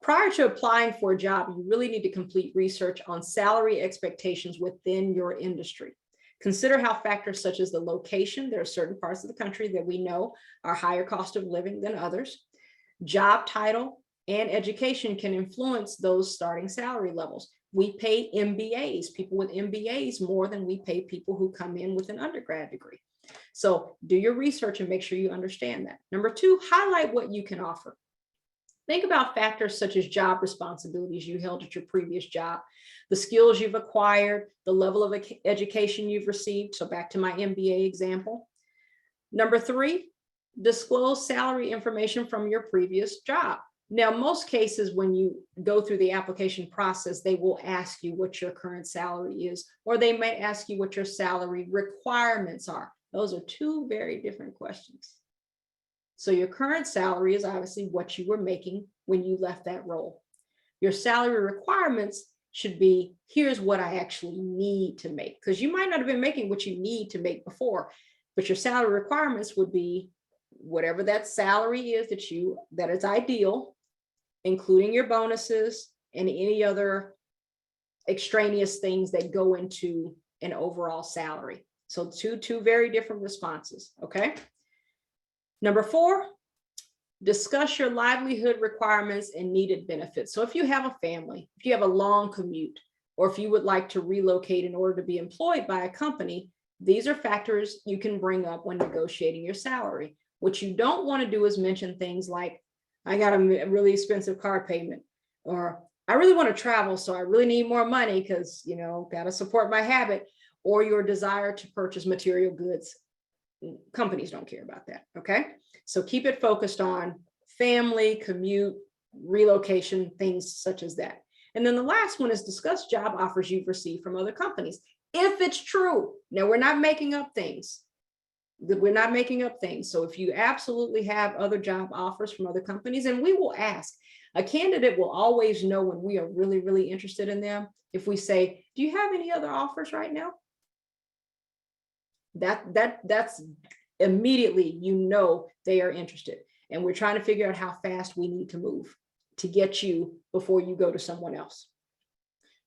Prior to applying for a job, you really need to complete research on salary expectations within your industry. Consider how factors such as the location, there are certain parts of the country that we know are higher cost of living than others. Job title and education can influence those starting salary levels. We pay MBAs, people with MBAs, more than we pay people who come in with an undergrad degree. So do your research and make sure you understand that. Number two, highlight what you can offer. Think about factors such as job responsibilities you held at your previous job, the skills you've acquired, the level of education you've received. So back to my MBA example. Number three, disclose salary information from your previous job. Now, most cases, when you go through the application process, they will ask you what your current salary is, or they might ask you what your salary requirements are. Those are two very different questions. So your current salary is obviously what you were making when you left that role. Your salary requirements should be, here's what I actually need to make, because you might not have been making what you need to make before, but your salary requirements would be whatever that salary is that is ideal, including your bonuses and any other extraneous things that go into an overall salary. So two very different responses, okay? Number four, discuss your livelihood requirements and needed benefits. So if you have a family, if you have a long commute, or if you would like to relocate in order to be employed by a company, these are factors you can bring up when negotiating your salary. What you don't want to do is mention things like, I got a really expensive car payment, or I really want to travel, so I really need more money because, got to support my habit, or your desire to purchase material goods. Companies don't care about that, okay? So keep it focused on family, commute, relocation, things such as that. And then the last one is discuss job offers you've received from other companies. If it's true, now we're not making up things. So if you absolutely have other job offers from other companies, and we will ask, a candidate will always know when we are really, really interested in them. If we say, do you have any other offers right now? That's immediately, they are interested. And we're trying to figure out how fast we need to move to get you before you go to someone else.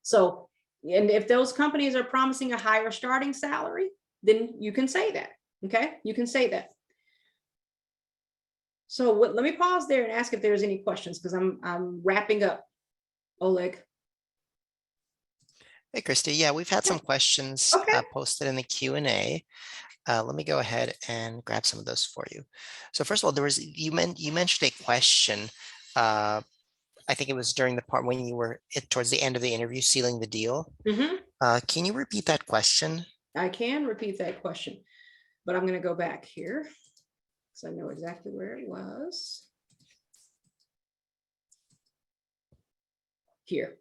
So, and if those companies are promising a higher starting salary, then you can say that. Okay, you can say that. So let me pause there and ask if there's any questions, because I'm wrapping up. Oleg. Hey, Christy. Yeah, we've had some questions Okay. posted in the Q&A. Let me go ahead and grab some of those for you. So first of all, you mentioned a question. I think it was during the part when you were towards the end of the interview, sealing the deal. Mm-hmm. Can you repeat that question? I can repeat that question, but I'm going to go back here because I know exactly where it was. Here.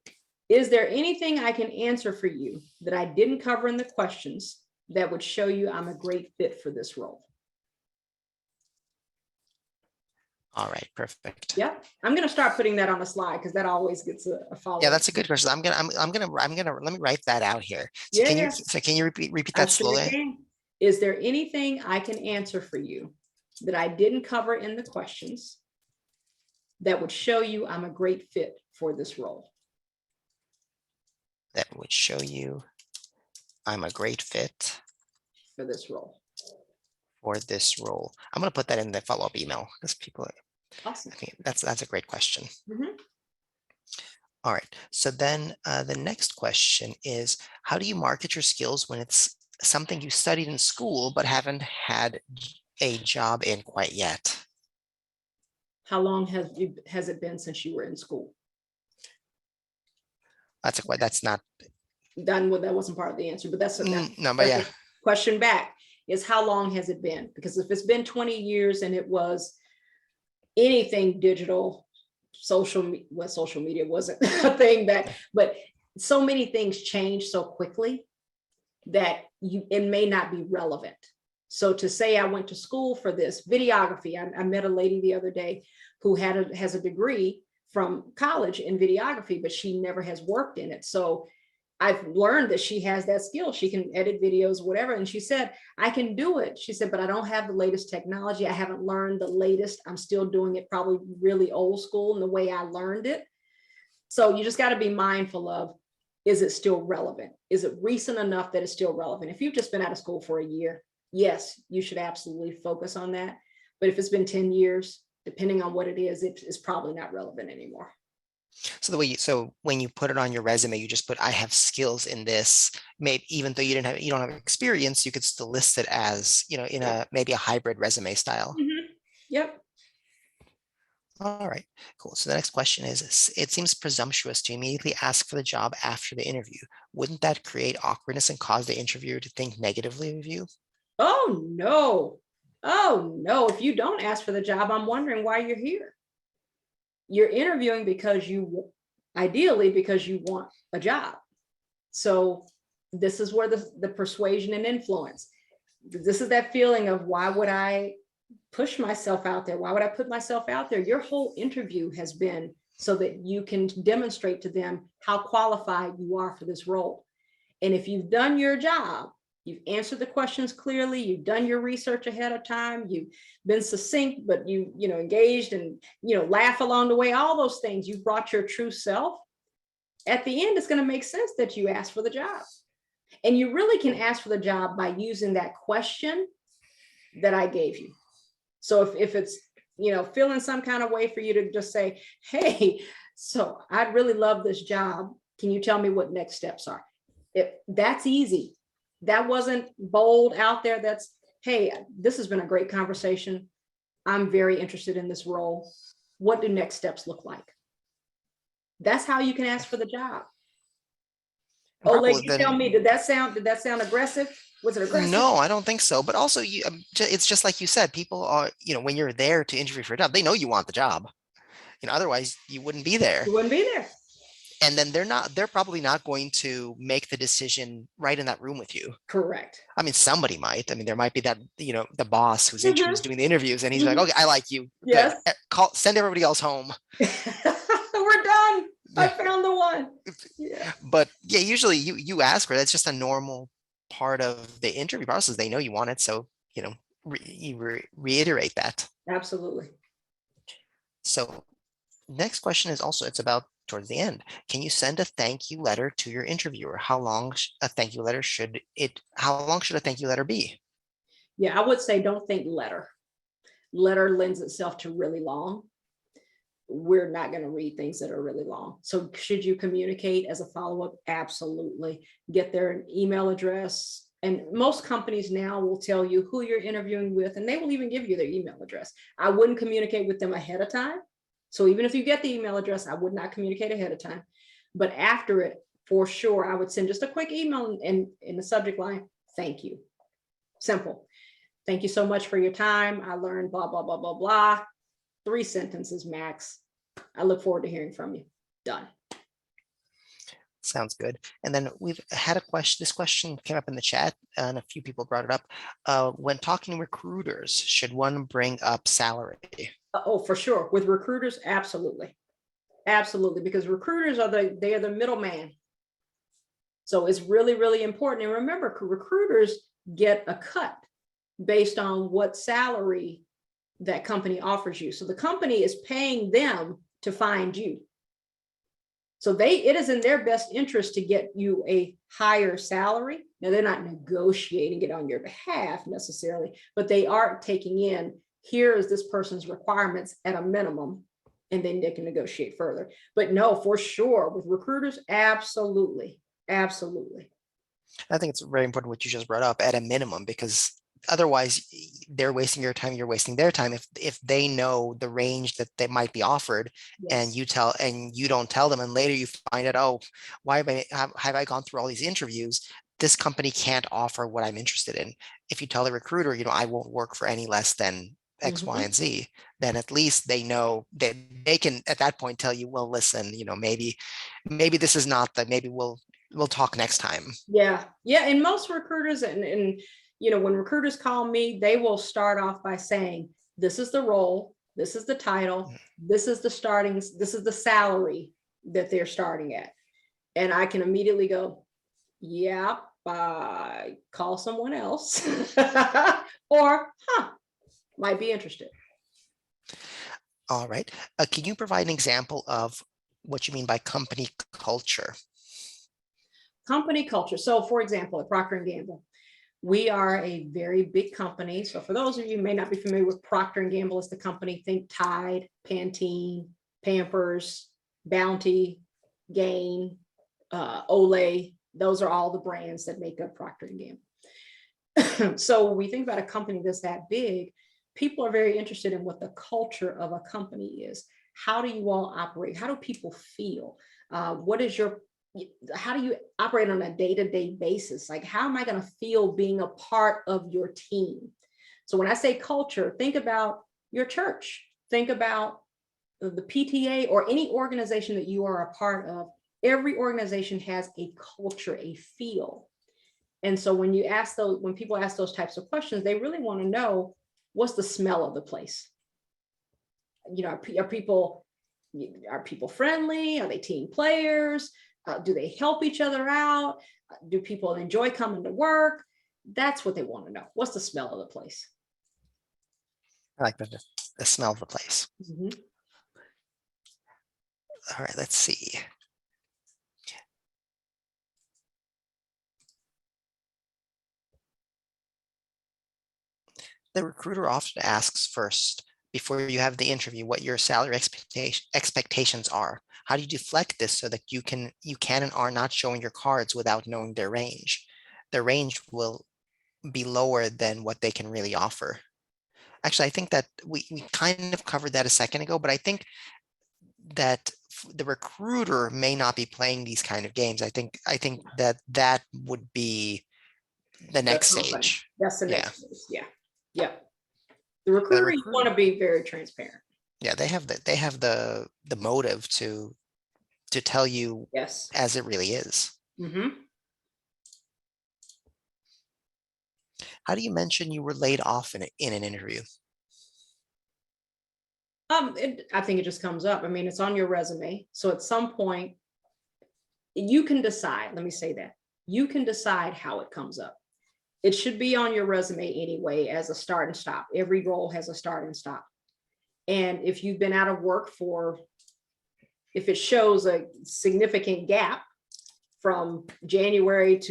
Is there anything I can answer for you that I didn't cover in the questions that would show you I'm a great fit for this role? All right, perfect. Yeah, I'm going to start putting that on a slide because that always gets a Yeah, follow-up. that's a good question. I'm gonna let me write that out here. So Yeah, can you yeah, so can you repeat I that sure slowly? can. Is there anything I can answer for you that I didn't cover in the questions that would show you I'm a great fit for this role? That would show you I'm a great fit For this role. for this role. I'm gonna put that in the follow-up email because people, Awesome. I think that's a great question. Mhm. All right. So then the next question is, how do you market your skills when it's something you studied in school but haven't had a job in quite yet? How long has it been since you were in school? That's not, Done with that wasn't part of the answer, but no, but that's yeah. a question back is how long has it been? Because if it's been 20 years and it was anything digital, social media wasn't a thing but so many things change so quickly that it may not be relevant. So to say I went to school for this videography, I met a lady the other day who has a degree from college in videography, but she never has worked in it. So I've learned that she has that skill. She can edit videos, whatever. And she said, I can do it. She said, but I don't have the latest technology. I haven't learned the latest. I'm still doing it probably really old school in the way I learned it. So you just got to be mindful of, is it still relevant? Is it recent enough that it's still relevant? If you've just been out of school for a year, yes, you should absolutely focus on that. But if it's been 10 years, depending on what it is probably not relevant anymore. So so when you put it on your resume, you just put, I have skills in this. Maybe even though you don't have experience, you could still list it as, in Yeah. maybe a hybrid resume style. Mm-hmm. Yep. All right, cool. So the next question is, it seems presumptuous to immediately ask for the job after the interview. Wouldn't that create awkwardness and cause the interviewer to think negatively of you? Oh, no. Oh, no. If you don't ask for the job, I'm wondering why you're here. You're interviewing because ideally, because you want a job. So this is where the persuasion and influence, this is that feeling of why would I push myself out there? Why would I put myself out there? Your whole interview has been so that you can demonstrate to them how qualified you are for this role. And if you've done your job, you've answered the questions clearly, you've done your research ahead of time, you've been succinct, but you engaged and laugh along the way, all those things, you brought your true self. At the end, it's going to make sense that you asked for the job. And you really can ask for the job by using that question that I gave you. So if it's, feeling some kind of way for you to just say, hey, so I'd really love this job. Can you tell me what next steps are? That's easy. That wasn't bold out there. That's, hey, this has been a great conversation. I'm very interested in this role. What do next steps look like? That's how you can ask for the job. And Oh, probably lady, you tell then, me, did that sound aggressive? Was it aggressive? no, I don't think so. But also, it's just like you said, people are, when you're there to interview for a job, they know you want the job. Otherwise you wouldn't be there. You wouldn't be there. And then they're probably not going to make the decision right in that room with you. Correct. I mean, somebody might. I mean, there might be that, the boss who's Mhm, doing the interviews, and he's like, mhm. okay, I like you. Good. Yes. Send everybody else home. We're done. I Yeah. found the one. Yeah. But yeah, usually you ask for it. That's just a normal part of the interview process. They know you want it. So, reiterate that. Absolutely. So next question is also, it's about towards the end. Can you send a thank you letter to your interviewer? How long should a thank you letter be? Yeah, I would say don't think letter. Letter lends itself to really long. We're not going to read things that are really long. So should you communicate as a follow-up? Absolutely. Get their email address. And most companies now will tell you who you're interviewing with, and they will even give you their email address. I wouldn't communicate with them ahead of time. So even if you get the email address, I would not communicate ahead of time. But after it, for sure, I would send just a quick email and in the subject line, thank you. Simple. Thank you so much for your time. I learned blah, blah, blah, blah, blah. 3 sentences max. I look forward to hearing from you. Done. Sounds good. And then we've had a question. This question came up in the chat, and a few people brought it up. When talking to recruiters, should one bring up salary? Oh, for sure. With recruiters, absolutely. Absolutely. Because recruiters they are the middleman. So it's really, really important. And remember, recruiters get a cut based on what salary that company offers you. So the company is paying them to find you. So it is in their best interest to get you a higher salary. Now, they're not negotiating it on your behalf necessarily, but they are taking in, here is this person's requirements at a minimum, and then they can negotiate further. But no, for sure, with recruiters, absolutely. Absolutely. I think it's very important what you just brought up at a minimum, because otherwise they're wasting your time, you're wasting their time. If they know the range that they might be offered, and Yes. you don't tell them, and later you find out, oh, why have I gone through all these interviews? This company can't offer what I'm interested in. If you tell the recruiter, I won't work for any less than X, Y, and Z, then at least they know that they can at that point tell you, well, listen, maybe this is not that, maybe we'll talk next time. Yeah. Yeah. And most recruiters and when recruiters call me, they will start off by saying, this is the role, this is the title, this is the salary that they're starting at. And I can immediately go, yeah, call someone else or might be interested. All right. Can you provide an example of what you mean by company culture? Company culture. So for example, at Procter & Gamble, we are a very big company. So for those of you who may not be familiar with Procter & Gamble as the company, think Tide, Pantene, Pampers, Bounty, Gain, Olay. Those are all the brands that make up Procter & Gamble. So when we think about a company that's that big, people are very interested in what the culture of a company is. How do you all operate? How do people feel? How do you operate on a day-to-day basis? Like, how am I going to feel being a part of your team? So when I say culture, think about your church, think about the PTA or any organization that you are a part of. Every organization has a culture, a feel. And so when people ask those types of questions, they really want to know, what's the smell of the place? Are people friendly? Are they team players? Do they help each other out? Do people enjoy coming to work? That's what they want to know. What's the smell of the place? I like the smell of the place. Mm-hmm. All right, let's see. The recruiter often asks first, before you have the interview, what your salary expectations are. How do you deflect this so that you can and are not showing your cards without knowing their range? Their range will be lower than what they can really offer. Actually, I think that we kind of covered that a second ago, but I think that the recruiter may not be playing these kind of games. I think that would be the next stage. That's the Yeah. next stage. Yeah. Yeah. The recruiter want to be very transparent. Yeah, they have the motive to tell you Yes, as it really is. Mm-hmm. How do you mention you were laid off in an interview? I think it just comes up. I mean, it's on your resume. So at some point, you can decide. Let me say that. You can decide how it comes up. It should be on your resume anyway as a start and stop. Every role has a start and stop. And if you've been out of work if it shows a significant gap from January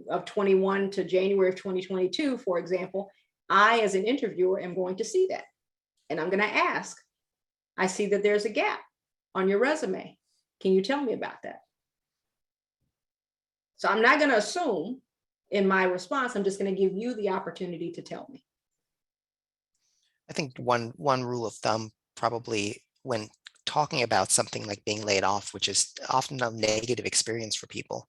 of 21 to January of 2022, for example, I, as an interviewer, am going to see that. And I'm going to ask, I see that there's a gap on your resume. Can you tell me about that? So I'm not going to assume in my response. I'm just going to give you the opportunity to tell me. I think one rule of thumb, probably when talking about something like being laid off, which is often a negative experience for people,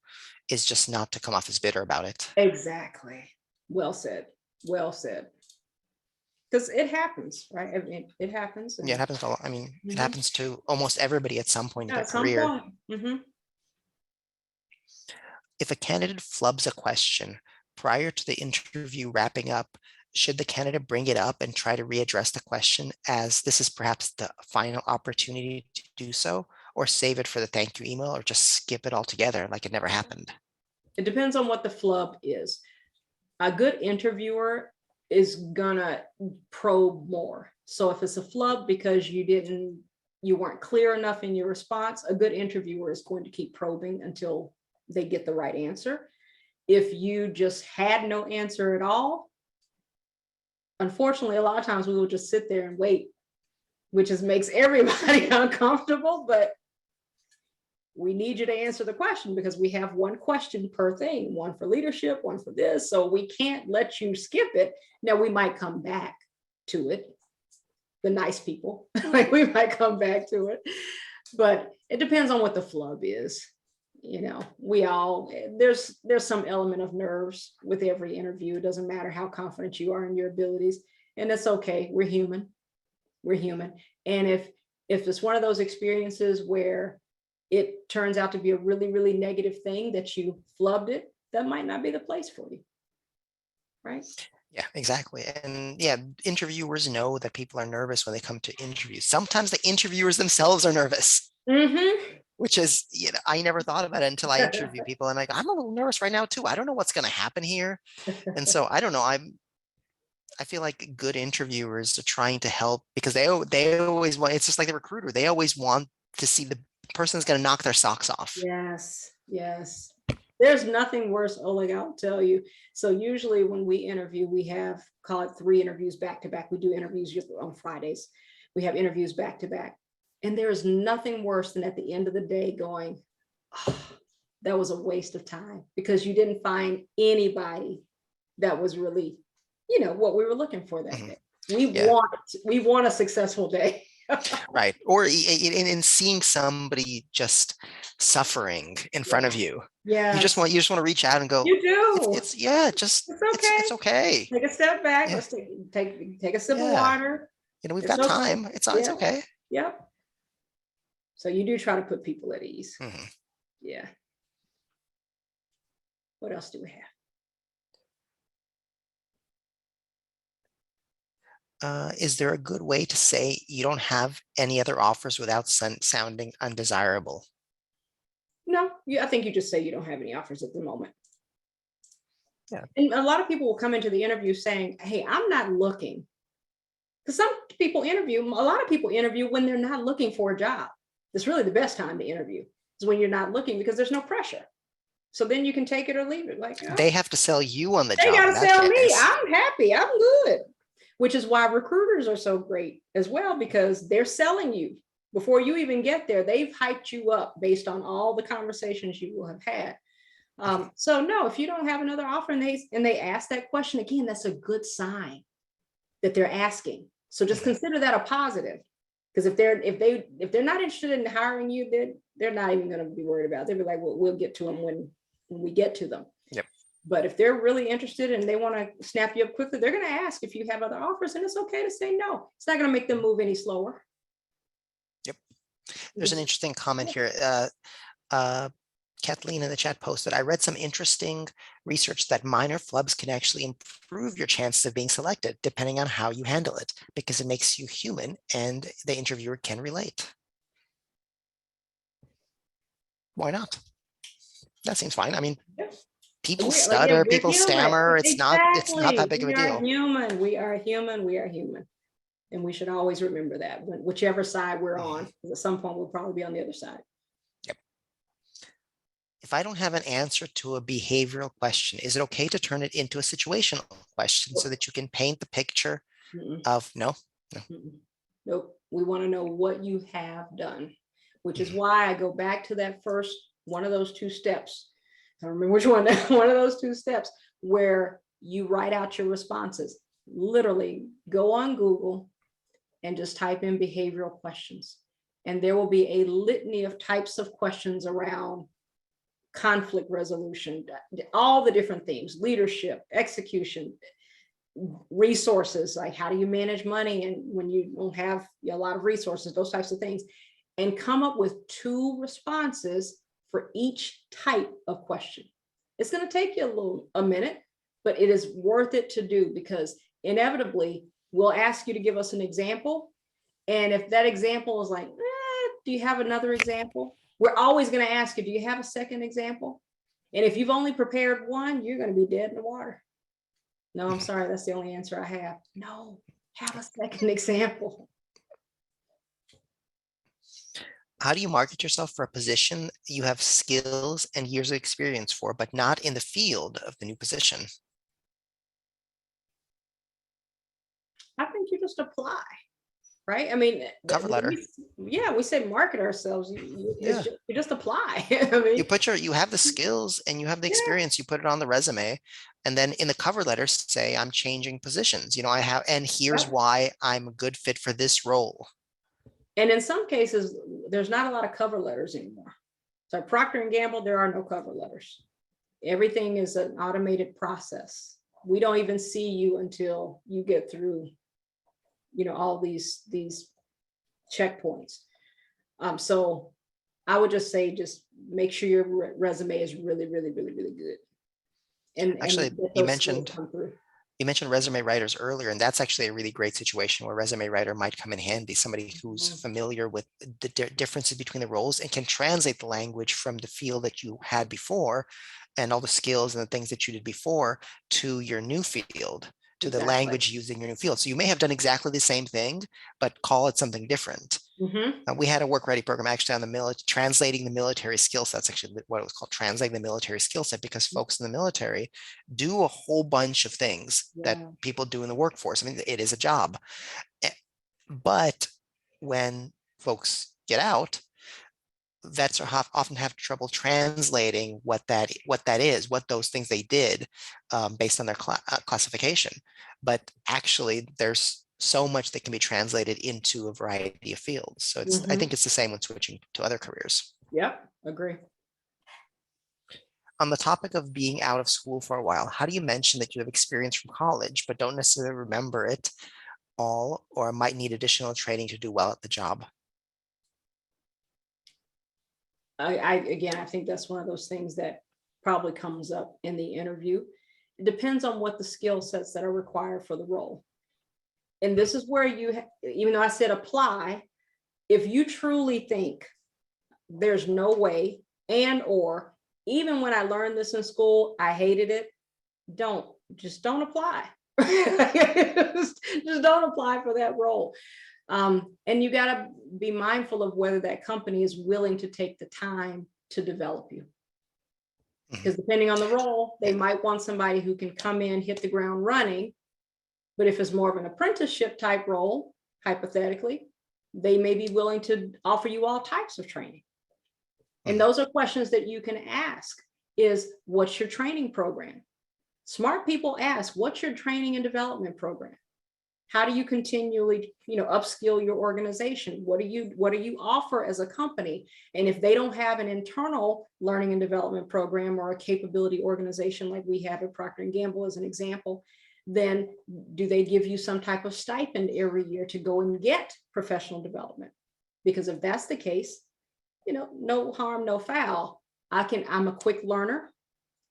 is just not to come off as bitter about it. Exactly. Well said. Well said. Because it happens, right? I mean, it happens. Yeah, it happens a lot. I mean, it happens to almost everybody at some point in their career. Mm-hmm. If a candidate flubs a question prior to the interview wrapping up, should the candidate bring it up and try to readdress the question, as this is perhaps the final opportunity to do so, or save it for the thank you email, or just skip it altogether like it never happened? It depends on what the flub is. A good interviewer is gonna probe more. So if it's a flub because you weren't clear enough in your response, a good interviewer is going to keep probing until they get the right answer. If you just had no answer at all, unfortunately, a lot of times we will just sit there and wait, which just makes everybody uncomfortable, but we need you to answer the question because we have one question per thing, one for leadership, one for this. So we can't let you skip it. Now we might come back to it. The nice people, like we might come back to it, but it depends on what the flub is. You know, there's some element of nerves with every interview. It doesn't matter how confident you are in your abilities, and it's okay. We're human. And if it's one of those experiences where it turns out to be a really, really negative thing that you flubbed it, that might not be the place for you. Right? Yeah, exactly. And yeah, interviewers know that people are nervous when they come to interviews. Sometimes the interviewers themselves are nervous. Mm-hmm. Which is, I never thought about it until I interview people. And I'm a little nervous right now too. I don't know what's going to happen here. And so I don't know. I feel like good interviewers are trying to help because they always want, it's just like the recruiter. They always want to see the person that's going to knock their socks off. Yes. There's nothing worse, Oleg, I'll tell you. So usually when we interview, we have, call it 3 interviews back to back. We do interviews on Fridays. We have interviews back to back. And there is nothing worse than at the end of the day going, oh, that was a waste of time because you didn't find anybody that was really, what we were looking for that day. We want a successful day. Right. Or in seeing somebody just suffering in front of you. Yeah. You just want to reach out and go, you do. It's okay. It's okay. Take a step back. Yeah. Let's take a sip of water. We've got time. It's okay. Yep. So you do try to put people at ease. Mm-hmm. Yeah. What else do we have? Is there a good way to say you don't have any other offers without sounding undesirable? No, I think you just say you don't have any offers at the moment. Yeah. And a lot of people will come into the interview saying, hey, I'm not looking. Because a lot of people interview when they're not looking for a job. It's really the best time to interview is when you're not looking because there's no pressure. So then you can take it or leave it. Like they have to sell you on the job. They got to sell me. I'm happy. I'm good. Which is why recruiters are so great as well, because they're selling you before you even get there. They've hyped you up based on all the conversations you will have had. So no, if you don't have another offer and they ask that question again, that's a good sign that they're asking. So just consider that a positive. Because if they're not interested in hiring you, they're not even going to be worried about it. They'll be like, well, we'll get to them when we get to them. Yep. But if they're really interested and they want to snap you up quickly, they're going to ask if you have other offers, and it's okay to say no. It's not going to make them move any slower. Yep. There's an interesting comment here. Kathleen in the chat posted, I read some interesting research that minor flubs can actually improve your chances of being selected depending on how you handle it, because it makes you human and the interviewer can relate. Why not? That seems fine. I mean, people stutter, people stammer. It's not that big of a deal. We are human. And we should always remember that whichever side we're on, because at some point we'll probably be on the other side. Yep. If I don't have an answer to a behavioral question, is it okay to turn it into a situational question so that you can paint the picture of no? Nope. We want to know what you have done, which is why I go back to that first one of those 2 steps. I don't remember which one of those 2 steps where you write out your responses. Literally go on Google and just type in behavioral questions. And there will be a litany of types of questions around conflict resolution, all the different themes, leadership, execution, resources, like how do you manage money and when you don't have a lot of resources, those types of things, and come up with 2 responses for each type of question. It's going to take you a minute, but it is worth it to do, because inevitably we'll ask you to give us an example. And if that example is like, do you have another example? We're always going to ask you, do you have a second example? And if you've only prepared one, you're going to be dead in the water. No, I'm sorry, that's the only answer I have. No, have a second example. How do you market yourself for a position you have skills and years of experience for, but not in the field of the new position? I think you just apply, right? I mean, Cover letter. we say market ourselves. Yeah. You just apply. I mean, You have the skills and you have the yeah, experience, you put it on the resume. And then in the cover letter, say, I'm changing positions. I have, and here's yeah. why I'm a good fit for this role. And in some cases, there's not a lot of cover letters anymore. So at Procter & Gamble, there are no cover letters. Everything is an automated process. We don't even see you until you get through, all these checkpoints. So I would just say, just make sure your resume is really, really, really, really good. And Actually, get you those skills mentioned come through. you mentioned resume writers earlier, and that's actually a really great situation where resume writer might come in handy, somebody who's familiar with the differences between the roles and can translate the language from the field that you had before and all the skills and the things that you did before to your new field, to the Exactly. language used in your new field. So you may have done exactly the same thing, but call it something different. We had a work ready program actually on the translating the military skill set. That's actually what it was called, translating the military skill set, because folks in the military do a whole bunch of things that people do in the workforce. I mean, it is a job. But when folks get out, vets often have trouble translating what that is, what those things they did based on their classification. But actually, there's so much that can be translated into a variety of fields. So I think it's the same when switching to other careers. Yep, agree. On the topic of being out of school for a while, how do you mention that you have experience from college, but don't necessarily remember it all, or might need additional training to do well at the job? Again, I think that's one of those things that probably comes up in the interview. It depends on what the skill sets that are required for the role. And this is where even though I said apply, if you truly think there's no way, or even when I learned this in school, I hated it, just don't apply. just don't apply for that role. And you got to be mindful of whether that company is willing to take the time to develop you. Because depending on the role, they might want somebody who can come in, hit the ground running. But if it's more of an apprenticeship type role, hypothetically, they may be willing to offer you all types of training. And those are questions that you can ask is, what's your training program? Smart people ask, what's your training and development program? How do you continually, upskill your organization? What do you offer as a company? And if they don't have an internal learning and development program or a capability organization like we have at Procter & Gamble as an example, then do they give you some type of stipend every year to go and get professional development? Because if that's the case, no harm, no foul. I'm a quick learner.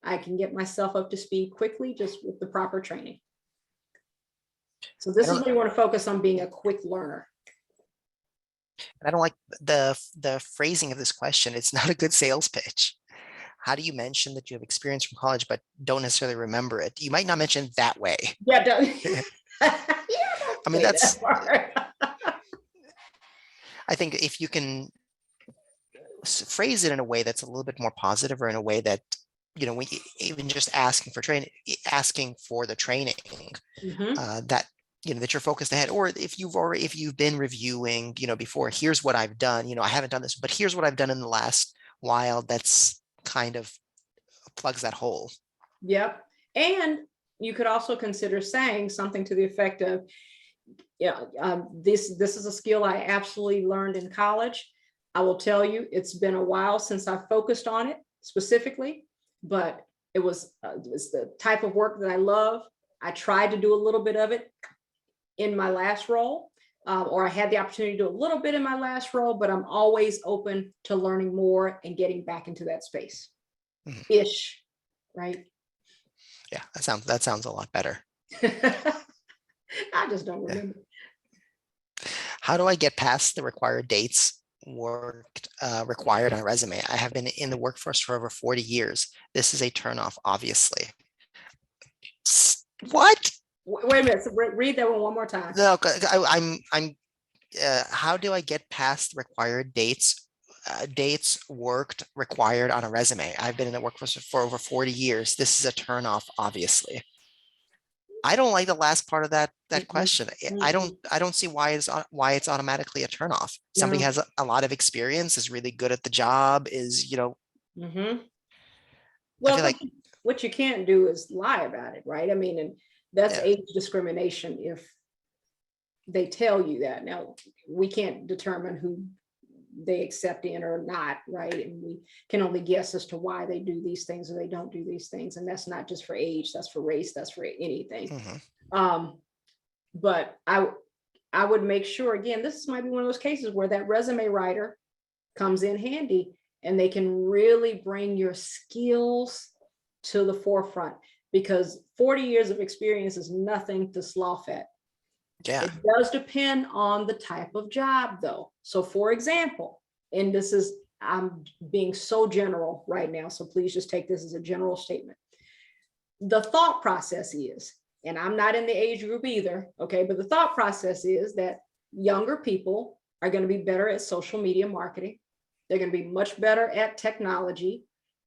I can get myself up to speed quickly just with the proper training. So this is where you want to focus on being a quick learner. I don't like the phrasing of this question. It's not a good sales pitch. How do you mention that you have experience from college, but don't necessarily remember it? You might not mention it that way. Yeah, I mean, that's, I think if you can phrase it in a way that's a little bit more positive, or in a way that, when even just asking for the training, that, that you're focused ahead, or if you've been reviewing, before, here's what I've done, I haven't done this, but here's what I've done in the last while, that's kind of plugs that hole. Yep. And you could also consider saying something to the effect of, this is a skill I absolutely learned in college. I will tell you, it's been a while since I focused on it specifically, but it was the type of work that I love. I tried to do a little bit of it in my last role, or I had the opportunity to do a little bit in my last role, but I'm always open to learning more and getting back into that space. Ish. right? Yeah, that sounds a lot better. I just don't Yeah. remember. How do I get past the required dates worked required on a resume? I have been in the workforce for over 40 years. This is a turnoff, obviously. What? Wait a minute. So read that one more time. No, I'm how do I get past the required dates worked required on a resume? I've been in the workforce for over 40 years. This is a turnoff, obviously. I don't like the last part of that Mhm, question. mhm. I don't see why it's automatically a turnoff. Somebody No. has a lot of experience, is really good at the job, is, Mhm. I Well, feel like, what you can't do is lie about it, right? I mean, and that's yeah. age discrimination if they tell you that. Now, we can't determine who they accept in or not, right? And we can only guess as to why they do these things or they don't do these things. And that's not just for age, that's for race, that's for anything. Mhm. Um, but I would make sure, again, this might be one of those cases where that resume writer comes in handy and they can really bring your skills to the forefront, because 40 years of experience is nothing to slough at. Yeah. It does depend on the type of job, though. So, for example, and this is, I'm being so general right now, so please just take this as a general statement. The thought process is, and I'm not in the age group either, okay, but the thought process is that younger people are going to be better at social media marketing. They're going to be much better at technology.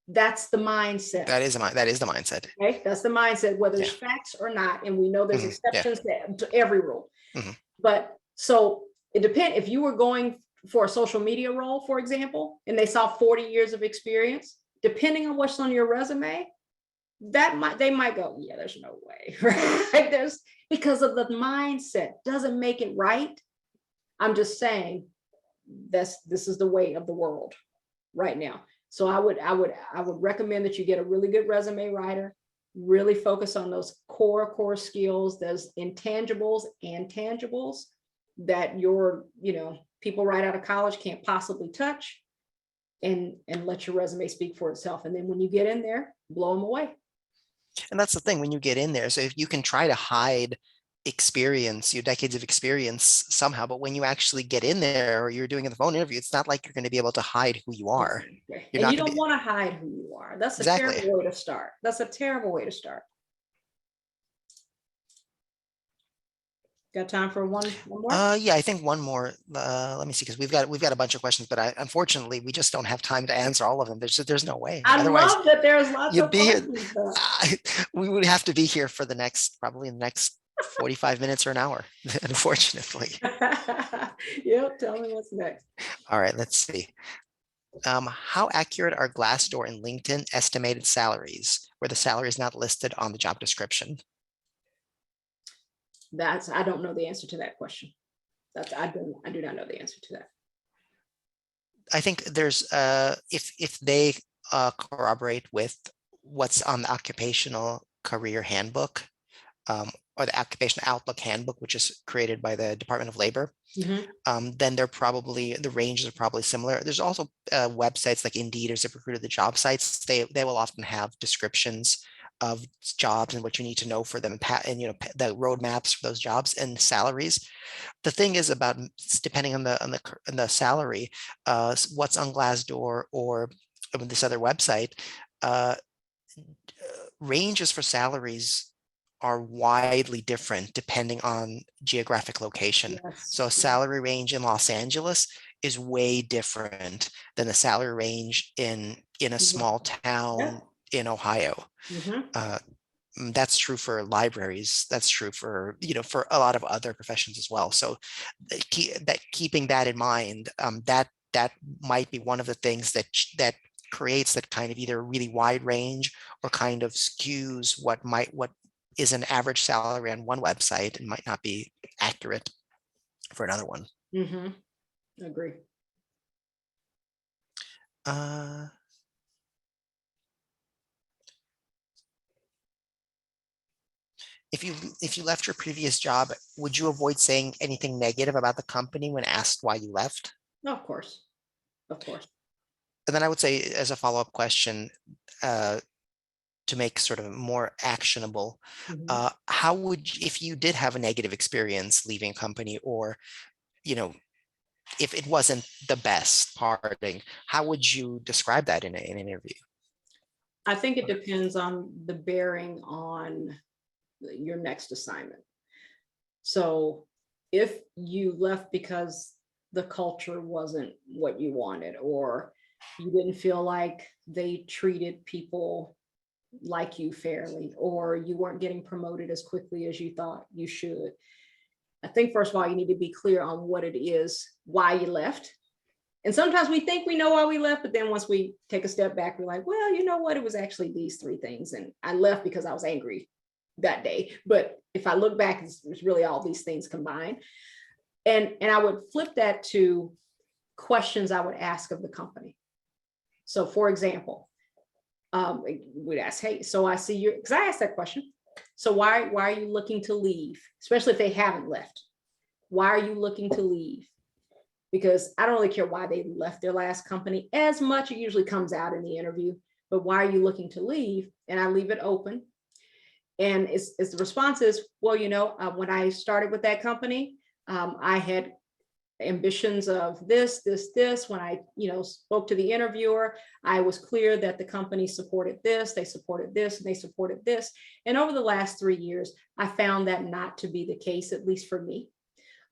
That's the mindset. That is the mindset. Okay, that's the mindset, whether Yeah. it's facts or not. And we know there's Yeah. exceptions to every rule. Mhm. But so it depends. If you were going for a social media role, for example, and they saw 40 years of experience, depending on what's on your resume, they might go, yeah, there's no way, right? There's, because of the mindset. Doesn't make it right. I'm just saying this is the way of the world right now. So I would recommend that you get a really good resume writer, really focus on those core skills, those intangibles and tangibles that your, people right out of college can't possibly touch, and let your resume speak for itself. And then when you get in there, blow them away. And that's the thing when you get in there. So if you can try to hide experience, your decades of experience somehow, but when you actually get in there or you're doing a phone interview, it's not like you're going to be able to hide who you are. Exactly. You're And not you going to don't be want to hide who you are. That's a exactly. terrible way to start. That's a terrible way to start. Got time for one more? Yeah, I think one more. Let me see, because we've got a bunch of questions, but unfortunately we just don't have time to answer all of them. There's no way. I Otherwise, love that there's lots you'd of be here. questions though. We would have to be here for probably the next 45 minutes or an hour, unfortunately. Yep, tell me what's next. All right, let's see. How accurate are Glassdoor and LinkedIn estimated salaries where the salary is not listed on the job description? I don't know the answer to that question. I do not know the answer to that. I think there's if they corroborate with what's on the occupational career handbook, or the occupational outlook handbook, which is created by the Department of Labor, Mhm. then the ranges are probably similar. There's also websites like Indeed or ZipRecruiter, the job sites. They will often have descriptions of jobs and what you need to know for them, and the roadmaps for those jobs and salaries. The thing is about depending on the salary, what's on Glassdoor or this other website, uh, ranges for salaries are widely different depending on geographic location. So a Yes. salary range in Los Angeles is way different than the salary range in a Mhm. small Yeah. town in Ohio. Mhm. Uh, that's true for libraries. That's true for for a lot of other professions as well. So keeping that in mind, that might be one of the things that creates that kind of either really wide range or kind of skews what is an average salary on one website and might not be accurate for another one. Mhm. Agree. Uh, if you left your previous job, would you avoid saying anything negative about the company when asked why you left? Of course. Of course. And then I would say, as a follow-up question, uh, to make sort of more actionable, Mhm. how would if you did have a negative experience leaving a company, or you know, if it wasn't the best parting, how would you describe that in an interview? I think it depends on the bearing on your next assignment. So if you left because the culture wasn't what you wanted, or you didn't feel like they treated people like you fairly, or you weren't getting promoted as quickly as you thought you should, I think first of all, you need to be clear on what it is, why you left. And sometimes we think we know why we left, but then once we take a step back, we're like, well, you know what? It was actually these three things. And I left because I was angry that day. But if I look back, it's really all these things combined. And I would flip that to questions I would ask of the company. So for example, we'd ask, hey, so I see you, because I asked that question. So why are you looking to leave? Especially if they haven't left. Why are you looking to leave? Because I don't really care why they left their last company as much. It usually comes out in the interview, but why are you looking to leave? And I leave it open. And it's the response is, well, when I started with that company, I had ambitions of this. When I, spoke to the interviewer, I was clear that the company supported this, they supported this, and they supported this. And over the last 3 years, I found that not to be the case, at least for me.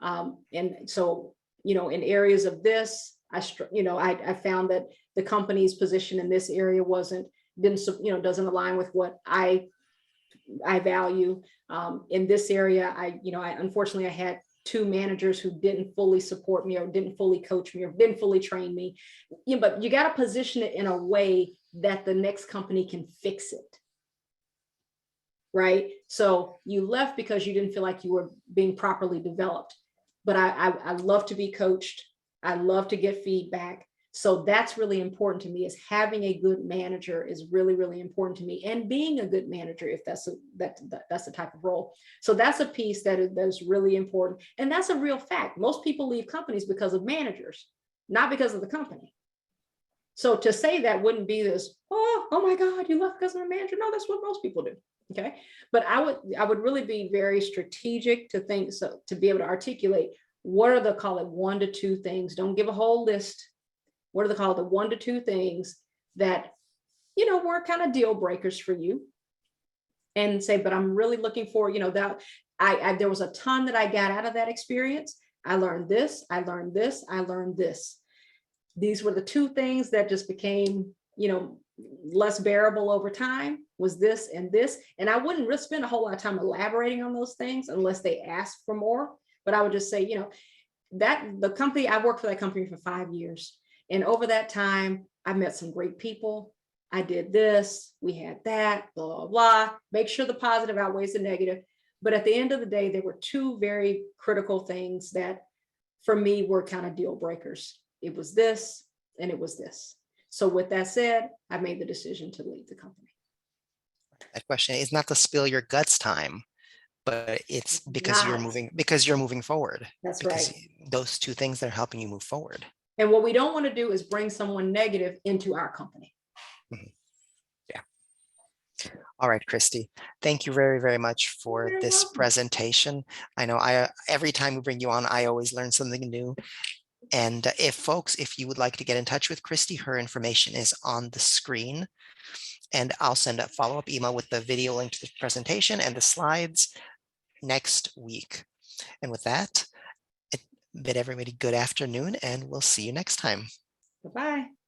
And so, in areas of this, I found that the company's position in this area doesn't align with what I value. In this area, unfortunately, I had two managers who didn't fully support me, or didn't fully coach me, or didn't fully train me. But you got to position it in a way that the next company can fix it. Right. So you left because you didn't feel like you were being properly developed. But I love to be coached. I love to get feedback. So that's really important to me. Is having a good manager is really, really important to me, and being a good manager, if that's the type of role. So that's a piece that's really important, and that's a real fact. Most people leave companies because of managers, not because of the company. So to say that wouldn't be this, oh my God, you left because of a manager. No, that's what most people do. Okay. But I would really be very strategic to think, so to be able to articulate what are call it 1 to 2 things. Don't give a whole list. What are the 1 to 2 things that, were kind of deal breakers for you, and say, but I'm really looking for, that there was a ton that I got out of that experience. I learned this, I learned this, I learned this. These were the 2 things that just became, less bearable over time, was this and this. And I wouldn't really spend a whole lot of time elaborating on those things unless they asked for more. But I would just say, that the company, I worked for that company for 5 years. And over that time, I met some great people. I did this, we had that, blah, blah, blah. Make sure the positive outweighs the negative. But at the end of the day, there were 2 very critical things that for me were kind of deal breakers. It was this, and it was this. So with that said, I made the decision to leave the company. That question is not to spill your guts time, but it's because you're Not. moving forward, That's because right. those 2 things that are helping you move forward. And what we don't want to do is bring someone negative into our company. Mhm. Yeah. All right, Christy, thank you very, very much You're for very this welcome. presentation. I know every time we bring you on, I always learn something new. And if you would like to get in touch with Christy, her information is on the screen. And I'll send a follow-up email with the video link to the presentation and the slides next week. And with that, I bid everybody good afternoon, and we'll see you next time. Bye-bye.